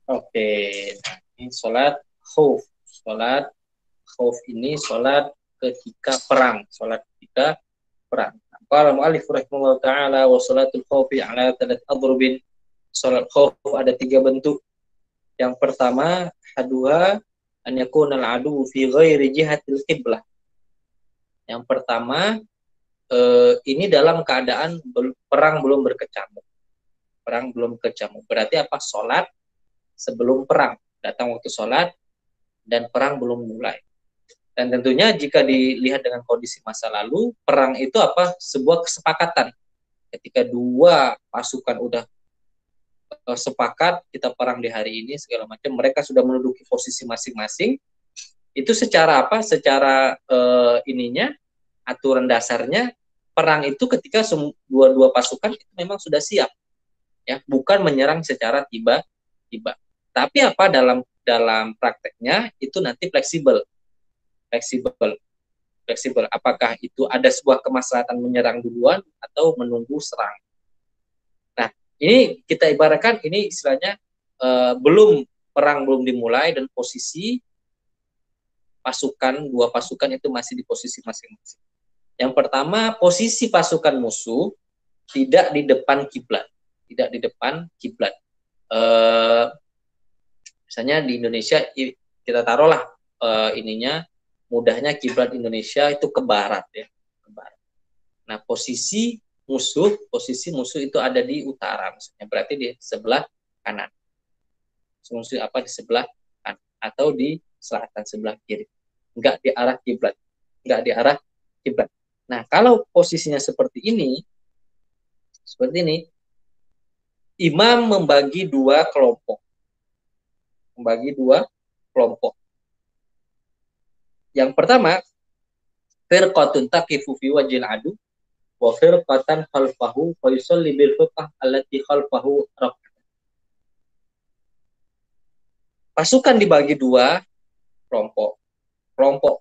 Oke, nah, ini sholat khauf. Sholat khauf ini sholat ketika perang. Sholat ketika perang. Qala mu'allif rahimahullah ta'ala wa sholatul khaufi ala 3 adrubin. Sholat khauf ada 3 bentuk. Yang pertama, haduha an yakuna al-adu fi ghairi jihatil qiblah. Yang pertama, ini dalam keadaan perang belum berkecamuk. Perang belum kecamuk. Berarti apa? Sholat sebelum perang. Datang waktu sholat dan perang belum mulai. Dan tentunya jika dilihat dengan kondisi masa lalu, perang itu apa? Sebuah kesepakatan. Ketika 2 pasukan udah sepakat kita perang di hari ini segala macam, mereka sudah menduduki posisi masing-masing. Itu secara apa? Secara ininya, aturan dasarnya perang itu ketika dua pasukan itu memang sudah siap, ya, bukan menyerang secara tiba-tiba. Tapi apa dalam prakteknya itu nanti fleksibel. Apakah itu ada sebuah kemaslahatan menyerang duluan atau menunggu serang? Nah, ini kita ibaratkan ini istilahnya perang belum dimulai dan posisi pasukan 2 pasukan itu masih di posisi masing-masing. Yang pertama, posisi pasukan musuh tidak di depan kiblat, misalnya di Indonesia kita taruhlah ininya mudahnya kiblat Indonesia itu ke barat, ya, ke barat. Nah, posisi musuh itu ada di utara, misalnya berarti di sebelah kanan. Musuh apa di sebelah kanan atau di selatan sebelah kiri, enggak di arah kiblat. Nah, kalau posisinya seperti ini, imam membagi 2 kelompok. Yang pertama, firqatun taqifu fi wajhil adu wa firqatan khalfahu fa yusalli bil firqah allati khalfahu rak'ah. Pasukan dibagi 2 kelompok. Kelompok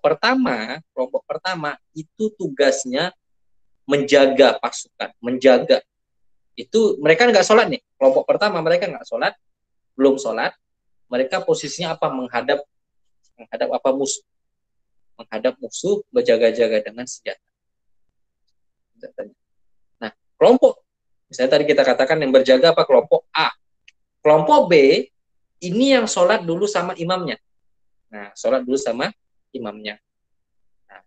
pertama itu tugasnya menjaga pasukan, Itu mereka nggak sholat nih. Kelompok pertama mereka nggak sholat, belum sholat. Mereka posisinya apa? Menghadap apa? Musuh. Menghadap musuh, berjaga-jaga dengan senjata. Nah, kelompok, misalnya tadi kita katakan yang berjaga apa? Kelompok A. Kelompok B, ini yang sholat dulu sama imamnya. Nah, sholat dulu sama imamnya. Nah,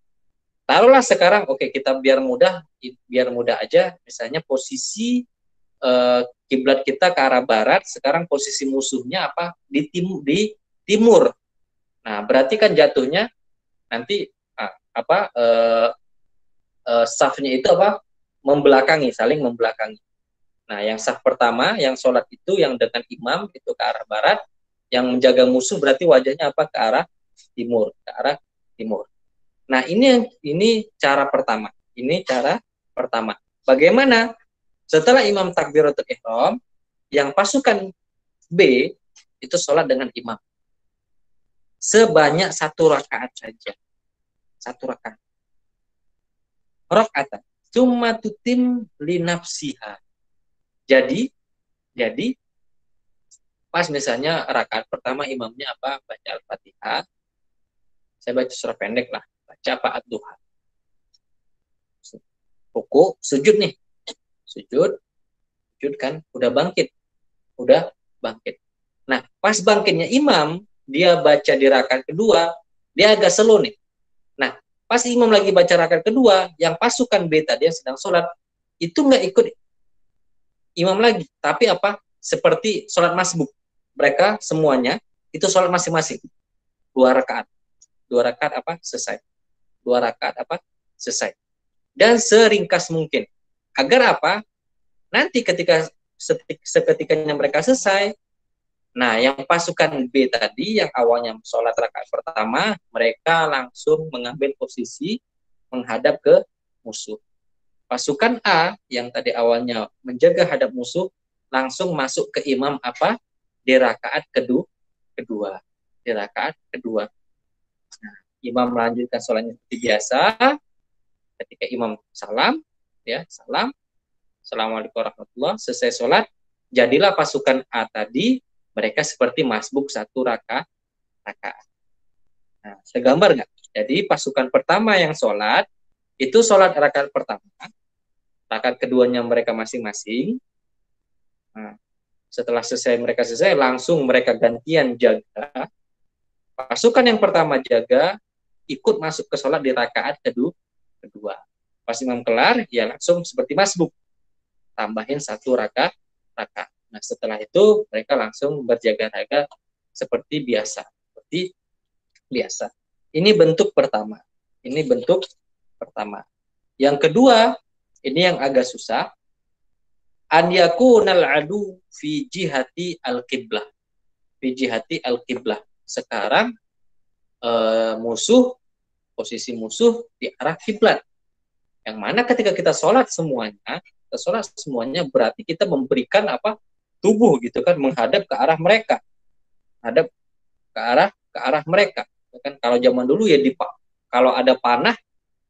taruhlah sekarang, oke, kita biar mudah aja, misalnya posisi kiblat kita ke arah barat, sekarang posisi musuhnya apa? Di timur. Nah, berarti kan jatuhnya nanti safnya itu apa? Saling membelakangi. Nah, yang saf pertama, yang sholat itu yang dengan imam itu ke arah barat, yang menjaga musuh berarti wajahnya apa? Ke arah timur. Nah, ini cara pertama. Bagaimana? Setelah imam takbiratul ihram, yang pasukan B itu sholat dengan imam. Sebanyak 1 rakaat saja. 1 rakaat. Rakaat. Cuma tutim linafsiha. Jadi pas misalnya rakaat pertama imamnya apa? Baca Al-Fatihah. Saya baca surah pendek lah. Baca apa? Ad-Duha. Ruku, sujud nih. Sujud kan. Udah bangkit. Nah, pas bangkitnya imam, dia baca di rakaat kedua, dia agak slow nih. Nah, pas imam lagi baca rakaat kedua, yang pasukan B tadi yang sedang sholat, itu nggak ikut imam lagi. Tapi apa? Seperti sholat masbuk. Mereka semuanya itu sholat masing-masing. 2 rakaat. 2 rakaat apa? Selesai. 2 rakaat apa? Selesai. Dan seringkas mungkin. Agar apa? Nanti seketikanya mereka selesai, nah yang pasukan B tadi yang awalnya sholat rakaat pertama, mereka langsung mengambil posisi menghadap ke musuh. Pasukan A yang tadi awalnya menjaga hadap musuh langsung masuk ke imam apa? Di rakaat kedua. Di rakaat kedua. Nah, imam melanjutkan sholatnya seperti biasa. Ketika imam salam, ya salam, assalamualaikum warahmatullahi, selesai sholat, jadilah pasukan A tadi mereka seperti masbuk 1 rakaat. Nah, segambar nggak? Jadi pasukan pertama yang sholat itu sholat rakaat pertama, rakaat keduanya mereka masing-masing. Nah, setelah mereka selesai, langsung mereka gantian jaga. Pasukan yang pertama jaga, ikut masuk ke sholat di rakaat kedua. Pas imam kelar, ya langsung seperti masbuk, tambahin 1 rakaat. Nah, setelah itu mereka langsung berjaga-jaga seperti biasa. Ini bentuk pertama. Yang kedua, ini yang agak susah. An yakunal adu fi jihati al-qiblah. Sekarang posisi musuh di arah kiblat. Yang mana ketika kita sholat semuanya berarti kita memberikan apa? Tubuh gitu kan, menghadap ke arah mereka. Hadap ke arah mereka. Kan kalau zaman dulu ya kalau ada panah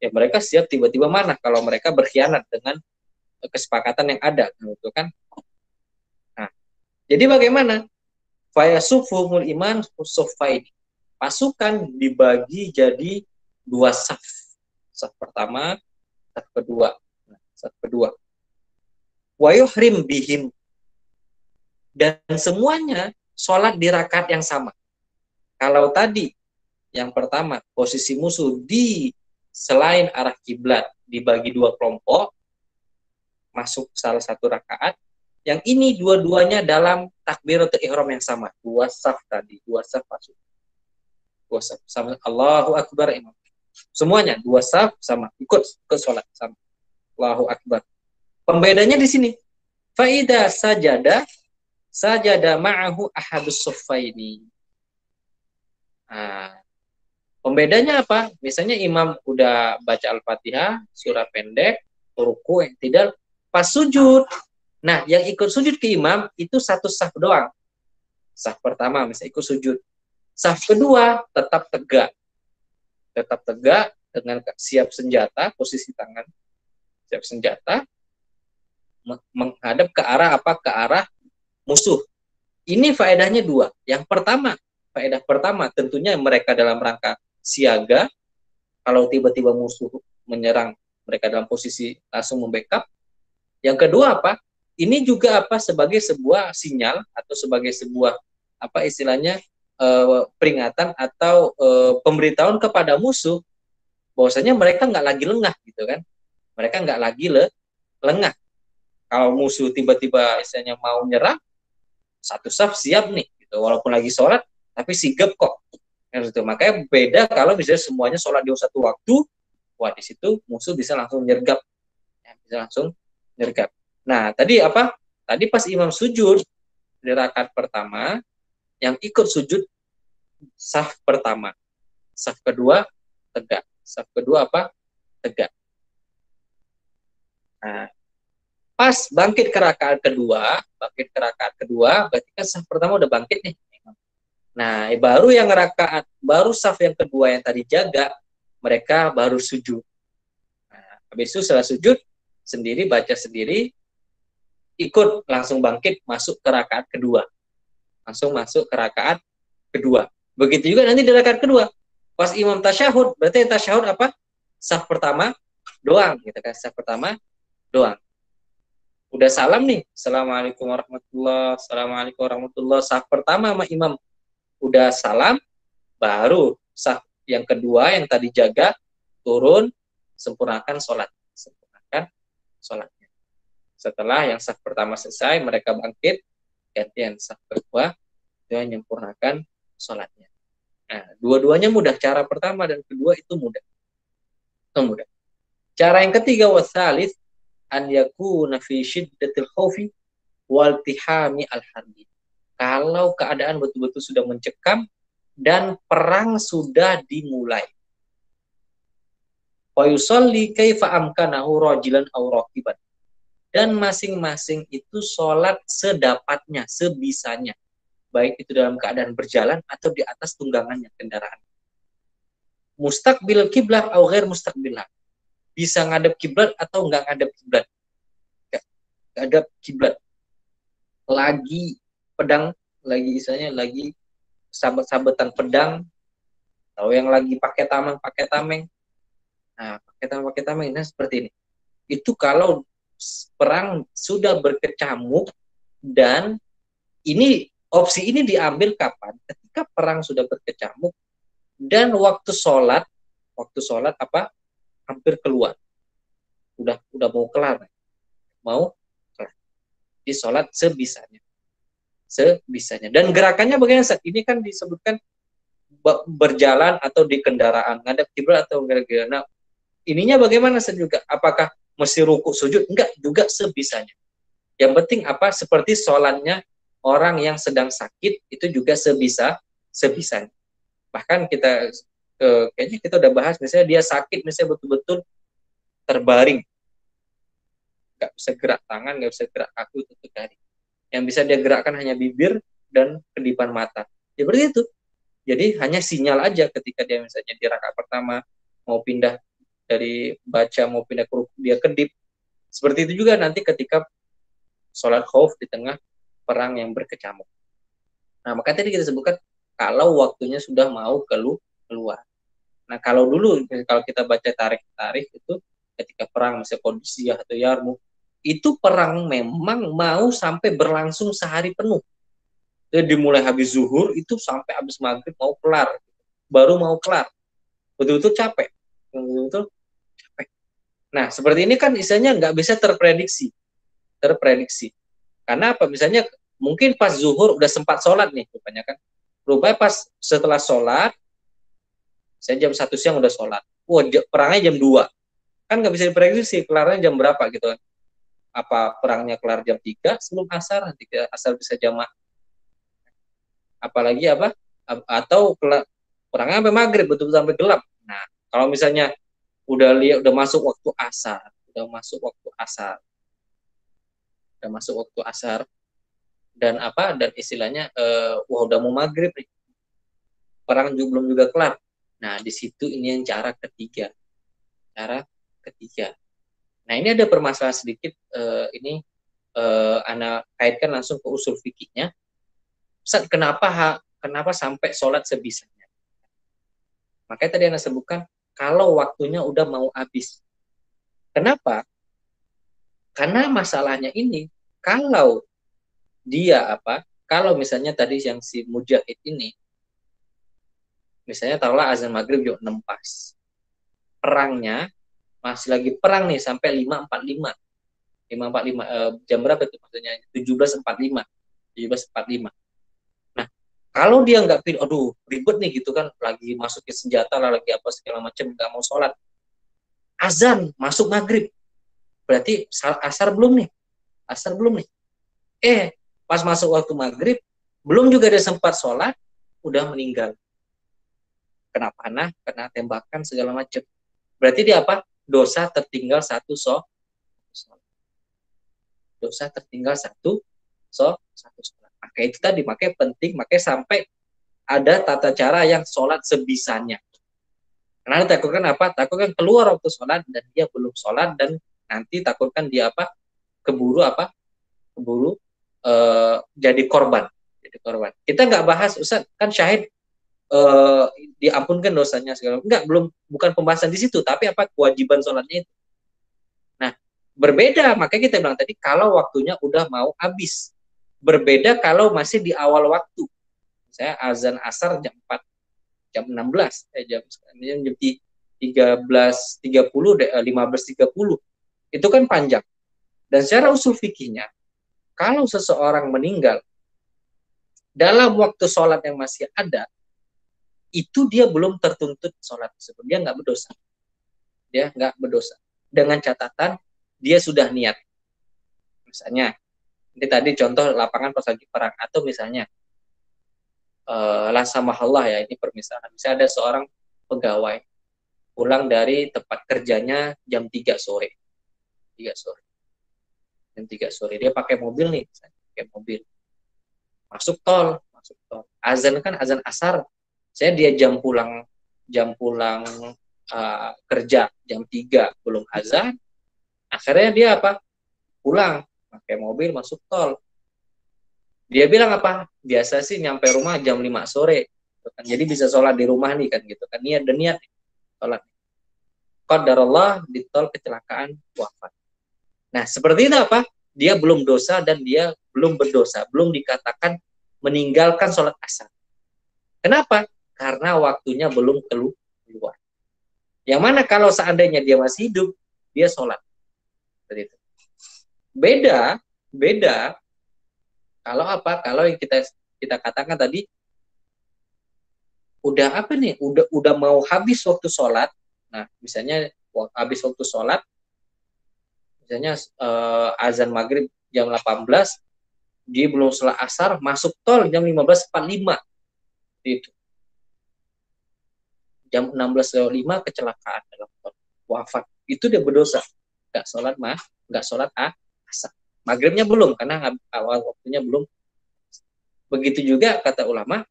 ya mereka siap tiba-tiba manah kalau mereka berkhianat dengan kesepakatan yang ada gitu kan. Nah, jadi bagaimana? Fayasufhumul iman suffain. Pasukan dibagi jadi 2 saf. Saf pertama, saf kedua. Wa yuhrim bihim. Dan semuanya sholat di rakaat yang sama. Kalau tadi yang pertama posisi musuh di selain arah kiblat dibagi 2 kelompok, masuk salah 1 rakaat. Yang ini dua-duanya dalam takbiratul ihram yang sama. 2 saf tadi, 2 saf masuk. 2 saf sama, Allahu Akbar imam. Semuanya 2 saf sama, ikut ke sholat sama. Allahu Akbar. Pembedanya di sini. Faida sajada ma'ahu ahadus suffaini. Nah, pembedanya apa? Misalnya imam udah baca Al-Fatihah, surah pendek, ruku, tidak, pas sujud. Nah, yang ikut sujud ke imam itu 1 saf doang. Saf pertama misalnya ikut sujud. Saf kedua tetap tegak dengan siap senjata, posisi tangan siap senjata, menghadap ke arah apa? Ke arah musuh. Ini faedahnya 2. Yang pertama, faedah pertama tentunya mereka dalam rangka siaga. Kalau tiba-tiba musuh menyerang, mereka dalam posisi langsung membackup. Yang kedua apa? Ini juga apa? Sebagai sebuah sinyal atau sebagai sebuah apa istilahnya peringatan atau pemberitahuan kepada musuh bahwasanya mereka nggak lagi lengah gitu kan. Mereka nggak lagi lengah. Kalau musuh tiba-tiba istilahnya mau nyerang, 1 saf siap nih gitu. Walaupun lagi sholat tapi sigap kok. Gitu. Makanya beda kalau misalnya semuanya sholat di 1 waktu, wah di situ musuh bisa langsung nyergap. Ya, bisa langsung nyergap. Nah, tadi apa? Tadi pas imam sujud di rakaat pertama, yang ikut sujud saf pertama. Saf kedua tegak. Saf kedua apa? Tegak. Nah, pas bangkit ke rakaat kedua, berarti kan saf pertama udah bangkit nih. Nah, baru saf yang kedua yang tadi jaga, mereka baru sujud. Nah, habis itu setelah sujud, sendiri, baca sendiri, ikut langsung bangkit masuk ke rakaat kedua. Langsung masuk ke rakaat kedua. Begitu juga nanti di rakaat kedua. Pas imam tasyahud, berarti tasyahud apa? Saf pertama doang gitu kan. Saf pertama doang. Udah salam nih. Assalamualaikum warahmatullahi wabarakatuh. Assalamualaikum warahmatullahi wabarakatuh. Saf pertama sama imam udah salam, baru saf yang kedua yang tadi jaga turun, sempurnakan sholat. Sempurnakan sholatnya. Setelah yang saf pertama selesai, mereka bangkit, gantian saf kedua, itu yang menyempurnakan sholatnya. Nah, dua-duanya mudah. Cara pertama dan kedua itu mudah. Itu mudah. Cara yang ketiga, wasalis, an yakuna fi syiddatil khaufi wal tihami al-harbi. Kalau keadaan betul-betul sudah mencekam dan perang sudah dimulai. Wa yusalli kaifa amkanahu rajilan aw raqiban. Dan masing-masing itu sholat sedapatnya, sebisanya. Baik itu dalam keadaan berjalan atau di atas tunggangannya, kendaraan. Mustaqbil kiblah atau ghair mustaqbilah. Bisa ngadep kiblat atau enggak ngadep kiblat. Ngadep kiblat. Lagi pedang, lagi istilahnya lagi sabet-sabetan pedang, atau yang lagi pakai tameng. Nah, pakai tameng, nah seperti ini. Itu kalau perang sudah berkecamuk, dan opsi ini diambil kapan? Ketika perang sudah berkecamuk dan waktu sholat apa? Hampir keluar. Udah mau kelar. Di sholat sebisanya. Dan gerakannya bagaimana? Ini kan disebutkan berjalan atau di kendaraan, ngadep kiblat atau gara-gara. Nah, ininya bagaimana juga? Apakah mesti ruku sujud? Enggak, juga sebisanya. Yang penting apa? Seperti sholatnya orang yang sedang sakit, itu juga sebisanya. Bahkan kayaknya kita udah bahas, misalnya dia sakit, misalnya betul-betul terbaring, nggak bisa gerak tangan, nggak bisa gerak kaki, itu terbaring. Yang bisa dia gerakkan hanya bibir dan kedipan mata. Ya seperti itu. Jadi hanya sinyal aja ketika dia misalnya di rakaat pertama mau pindah dari baca, mau pindah ke ruku, dia kedip. Seperti itu juga nanti ketika sholat khauf di tengah perang yang berkecamuk. Nah, makanya tadi kita sebutkan kalau waktunya sudah mau keluar. Nah, kalau kita baca tarikh itu ketika perang misalnya Qadisiyah atau Yarmuk, itu perang memang mau sampai berlangsung sehari penuh. Jadi dimulai habis zuhur itu sampai habis maghrib mau kelar, baru mau kelar. Betul-betul capek. Nah, seperti ini kan istilahnya nggak bisa terprediksi. Karena apa? Misalnya mungkin pas zuhur udah sempat sholat nih, rupanya pas setelah sholat, saya jam 1 siang udah sholat. Perangnya jam 2. Kan nggak bisa diprediksi kelarnya jam berapa gitu kan. Apa perangnya kelar jam 3 sebelum asar, nanti asar bisa jamaah. Apalagi apa? Atau perangnya sampai maghrib, betul-betul sampai gelap. Nah, kalau misalnya udah masuk waktu asar, dan istilahnya udah mau maghrib nih, perang belum juga kelar. Nah, di situ ini yang cara ketiga. Nah, ini ada permasalahan sedikit. Ana kaitkan langsung ke usul fikihnya. Ustaz, kenapa sampai sholat sebisanya? Makanya tadi Ana sebutkan kalau waktunya udah mau habis. Kenapa? Karena masalahnya ini, kalau misalnya tadi yang si Mujahid ini, misalnya taruhlah azan maghrib jam 6 pas. Perangnya masih lagi perang nih sampai 5.45. Jam berapa itu maksudnya? 17.45. Nah, kalau dia nggak pilih, aduh ribet nih gitu kan, lagi masukin senjata lah, lagi apa segala macam, nggak mau sholat. Azan masuk maghrib. Berarti asar belum nih. Pas masuk waktu maghrib, belum juga dia sempat sholat, udah meninggal. Kena panah, kena tembakan segala macam. Berarti dia apa? Dosa tertinggal satu sholat. Makanya itu tadi, makanya penting, makanya sampai ada tata cara yang sholat sebisanya. Karena takutkan apa? Takutkan keluar waktu sholat dan dia belum sholat dan nanti takutkan dia keburu jadi korban. Kita nggak bahas Ustaz, kan syahid diampunkan dosanya segala. Enggak, bukan pembahasan di situ, tapi kewajiban sholatnya itu. Nah, berbeda, makanya kita bilang tadi kalau waktunya udah mau habis. Berbeda kalau masih di awal waktu. Saya azan asar jam 4, jam 16, jam 13.30, 15.30. Itu kan panjang. Dan secara usul fikihnya, kalau seseorang meninggal dalam waktu sholat yang masih ada, itu dia belum tertuntut sholat tersebut. Dia nggak berdosa. Dengan catatan, dia sudah niat. Misalnya, ini tadi contoh lapangan pas lagi perang. Atau misalnya, la samahallah ya, ini permisalan. Misalnya ada seorang pegawai, pulang dari tempat kerjanya jam 3 sore. Jam 3 sore. Dia pakai mobil nih. Masuk tol. Azan kan azan asar. Dia jam pulang kerja jam 3 belum azan. Akhirnya dia pulang pakai mobil masuk tol. Dia bilang biasa sih nyampe rumah jam 5 sore. Jadi bisa sholat di rumah nih kan gitu kan. Niat sholat. Qadarullah di tol kecelakaan wafat. Nah, seperti itu dia belum dosa dan dia belum berdosa, belum dikatakan meninggalkan sholat asar. Kenapa? Karena waktunya belum keluar. Yang mana kalau seandainya dia masih hidup, dia sholat. Seperti itu. Beda kalau kalau yang kita katakan tadi udah mau habis waktu sholat. Nah, misalnya habis waktu sholat, misalnya azan maghrib jam 18, dia belum sholat asar, masuk tol jam 15.45. Itu jam 16.05 kecelakaan dalam tol, wafat. Itu dia berdosa. Nggak sholat asar. Maghribnya belum, karena awal waktunya belum. Begitu juga kata ulama,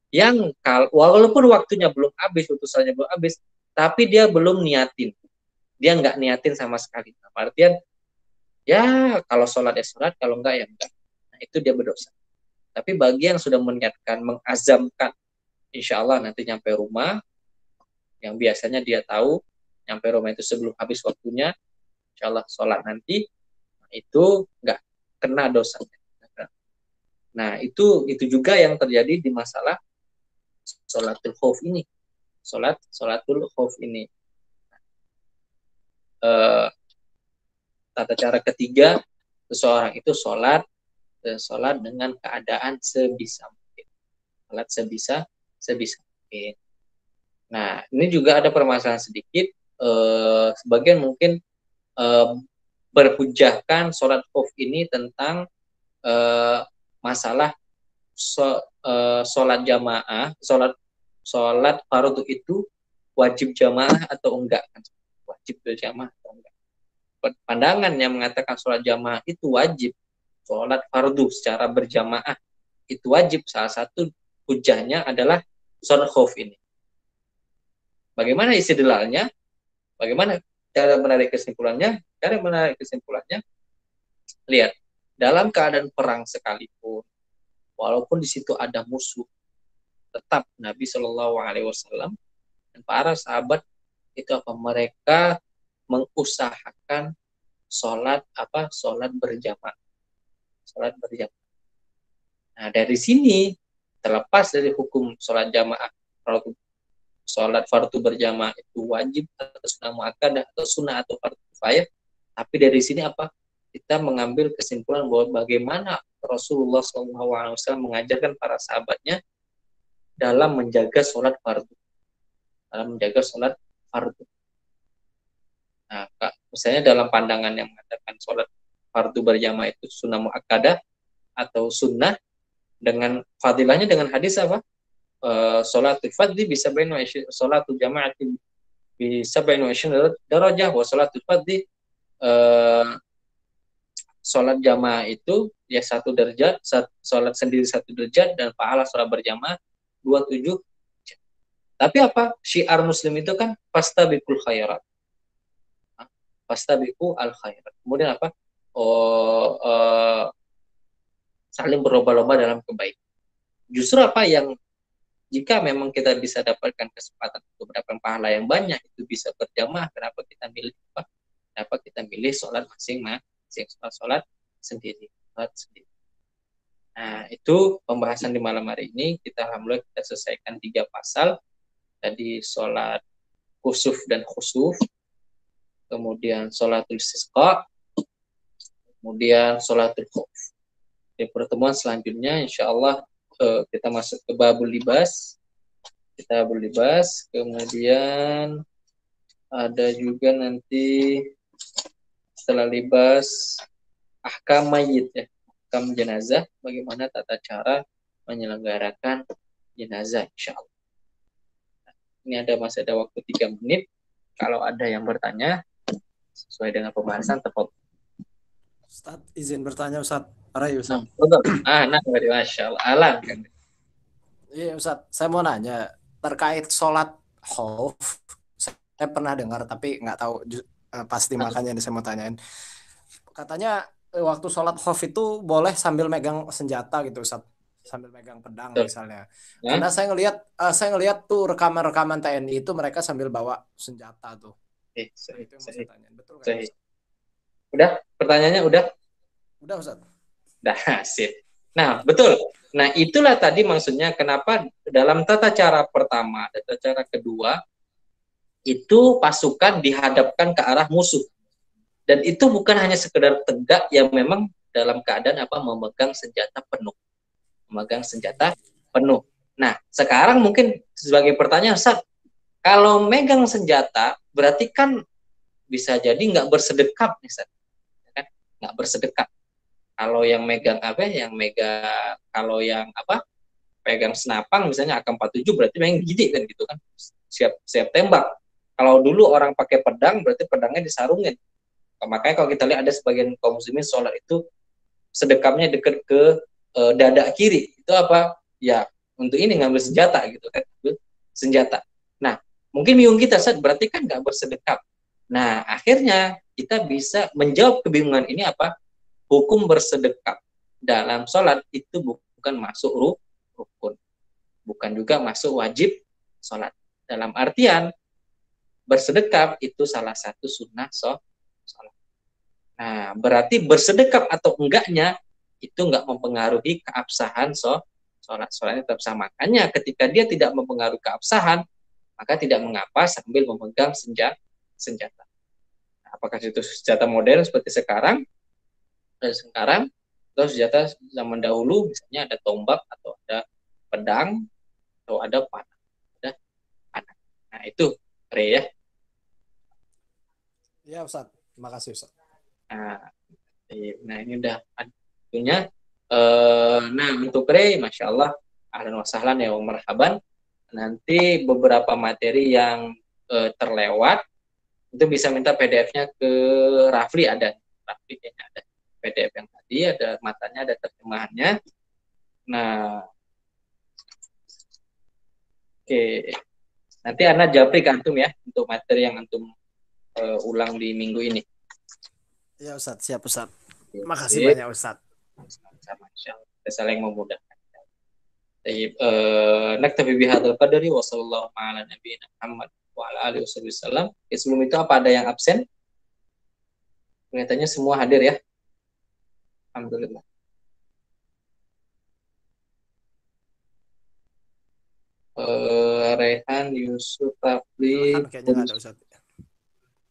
yang walaupun waktunya belum habis, utusannya belum habis, tapi dia belum niatin. Dia nggak niatin sama sekali. Artian, ya kalau sholat ya sholat, kalau enggak ya enggak. Nah, itu dia berdosa. Tapi bagi yang sudah meniatkan, mengazamkan, insya Allah nanti nyampe rumah, yang biasanya dia tahu nyampe rumah itu sebelum habis waktunya, insya Allah sholat nanti, itu nggak kena dosanya. Nah, itu juga yang terjadi di masalah sholatul khauf ini. Sholatul khauf ini. Tata cara ketiga, seseorang itu sholat dengan keadaan sebisa mungkin. Sholat sebisa mungkin. Nah, ini juga ada permasalahan sedikit. Sebagian mungkin berhujahkan sholat khauf ini tentang masalah sholat jamaah, sholat fardu itu wajib jamaah atau enggak? Wajib berjamaah atau enggak? Pandangan yang mengatakan sholat jamaah itu wajib, sholat fardu secara berjamaah itu wajib. Salah satu hujahnya adalah sholat khauf ini. Bagaimana istidlalnya? Bagaimana cara menarik kesimpulannya? Cara menarik kesimpulannya, lihat, dalam keadaan perang sekalipun, walaupun di situ ada musuh, tetap Nabi Shallallahu Alaihi Wasallam dan para sahabat itu mereka mengusahakan sholat berjamaah. Nah, dari sini terlepas dari hukum sholat jamaah, sholat fardu berjamaah itu wajib atau sunnah muakkadah atau sunnah atau fardu kifayah, tapi dari sini kita mengambil kesimpulan bahwa bagaimana Rasulullah SAW mengajarkan para sahabatnya dalam menjaga sholat fardu. Nah, misalnya dalam pandangan yang mengatakan sholat fardu berjamaah itu sunnah muakkadah atau sunnah, dengan fadilahnya dengan hadis sholatul fardhi bisa bainu sholatul jama'ati bisa bainu darajah wa sholatul fardhi sholat jamaah itu ya 1 derajat, sholat sendiri 1 derajat, dan pahala sholat berjamaah 27. Tapi syiar muslim itu kan fastabiqul khairat. fastabiqu al khairat. Kemudian apa? Saling berlomba-lomba dalam kebaikan. Justru apa yang jika memang kita bisa dapatkan kesempatan untuk mendapatkan pahala yang banyak, itu bisa berjamaah, kenapa kita milih apa? Kenapa kita milih sholat masing-masing, sholat sendiri. Nah, itu pembahasan di malam hari ini. Alhamdulillah kita selesaikan 3 pasal. Tadi sholat kusuf dan khusuf, kemudian sholatul istisqa, kemudian sholatul khauf. Di pertemuan selanjutnya insya Allah kita masuk ke babul libas. Kita berlibas, kemudian ada juga nanti setelah libas ahkam mayit ya, ahkam jenazah, bagaimana tata cara menyelenggarakan jenazah insya Allah. Ini masih ada waktu 3 menit. Kalau ada yang bertanya sesuai dengan pembahasan tepat. Ustaz, izin bertanya Ustaz. Rai Ustaz. Masya Allah. Alam kan. Iya Ustaz, saya mau nanya terkait sholat khauf. Saya pernah dengar tapi nggak tahu pasti, makanya saya mau tanyain. Katanya waktu sholat khauf itu boleh sambil megang senjata gitu Ustaz, sambil megang pedang misalnya. Karena saya ngelihat tuh rekaman-rekaman TNI itu mereka sambil bawa senjata tuh. Itu yang mau saya tanyain. Betul kan? Udah, pertanyaannya udah? Udah Ustaz. Dah, sip. Nah, betul. Nah, itulah tadi maksudnya kenapa dalam tata cara pertama dan tata cara kedua itu pasukan dihadapkan ke arah musuh. Dan itu bukan hanya sekedar tegak, yang memang dalam keadaan apa, memegang senjata penuh. Memegang senjata penuh. Nah, sekarang mungkin sebagai pertanyaan, Ustaz, kalau megang senjata berarti kan bisa jadi nggak bersedekap nih, Ustaz. Kan? Nggak bersedekap. Kalau yang megang kalau yang pegang senapang misalnya AK-47 berarti memang gidik kan gitu kan, siap tembak. Kalau dulu orang pakai pedang berarti pedangnya disarungin. Makanya kalau kita lihat ada sebagian kaum muslimin sholat itu sedekapnya dekat ke dada kiri. Itu apa? Ya untuk ini ngambil senjata gitu kan, senjata. Nah mungkin bingung kita, Ustaz, berarti kan nggak bersedekap. Nah akhirnya kita bisa menjawab kebingungan ini apa? Hukum bersedekap dalam sholat itu bukan masuk rukun, bukan juga masuk wajib sholat. Dalam artian bersedekap itu salah satu sunnah sholat. Nah, berarti bersedekap atau enggaknya itu enggak mempengaruhi keabsahan sholat. Sholatnya tetap sama. Makanya ketika dia tidak mempengaruhi keabsahan, maka tidak mengapa sambil memegang senjata. Nah, apakah itu senjata modern seperti sekarang atau senjata zaman dahulu, misalnya ada tombak atau ada pedang atau ada panah. Nah itu Re ya. Ya Ustaz, terima kasih Ustaz. Nah ini udah tentunya. Nah untuk Re, Masya Allah, ahlan wa sahlan ya, marhaban. Nanti beberapa materi yang terlewat itu bisa minta PDF-nya ke Rafli, ada PDF yang tadi, ada matanya, ada terjemahannya. Nah, oke. Nanti Ana japri ke antum ya untuk materi yang antum ulang di minggu ini. Ya Ustaz, siap Ustaz. Makasih banyak Ustaz. Sama-sama, insyaallah. Kita saling memudahkan. Naktafi bihadzal qadri wa sallallahu ala nabiyina Muhammad wa ala alihi wasallam. Sebelum itu apa ada yang absen? Kelihatannya semua hadir ya. Alhamdulillah. Rehan, Yusuf, Rafli. Ilhan kayaknya nggak ada Ustaz.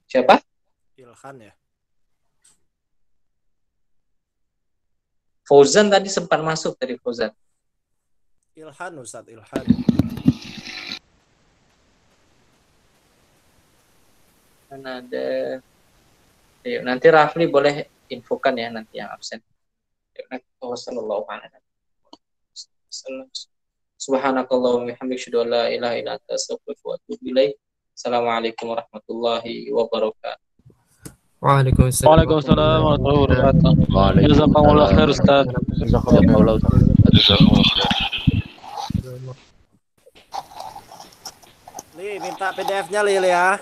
Siapa? Ilhan ya. Fauzan tadi sempat masuk dari Fauzan. Ilhan Ustaz, Ilhan. Kan ada. Nanti Rafli boleh infokan ya nanti yang absen. Subhanakallahumma wa bihamdika asyhadu an la ilaha illa anta astaghfiruka wa atubu ilaik. Assalamualaikum warahmatullahi wabarakatuh. Waalaikumsalam warahmatullahi wabarakatuh. Jazakumullah khair Ustaz. Jazakumullah. Li, minta PDF-nya Li ya.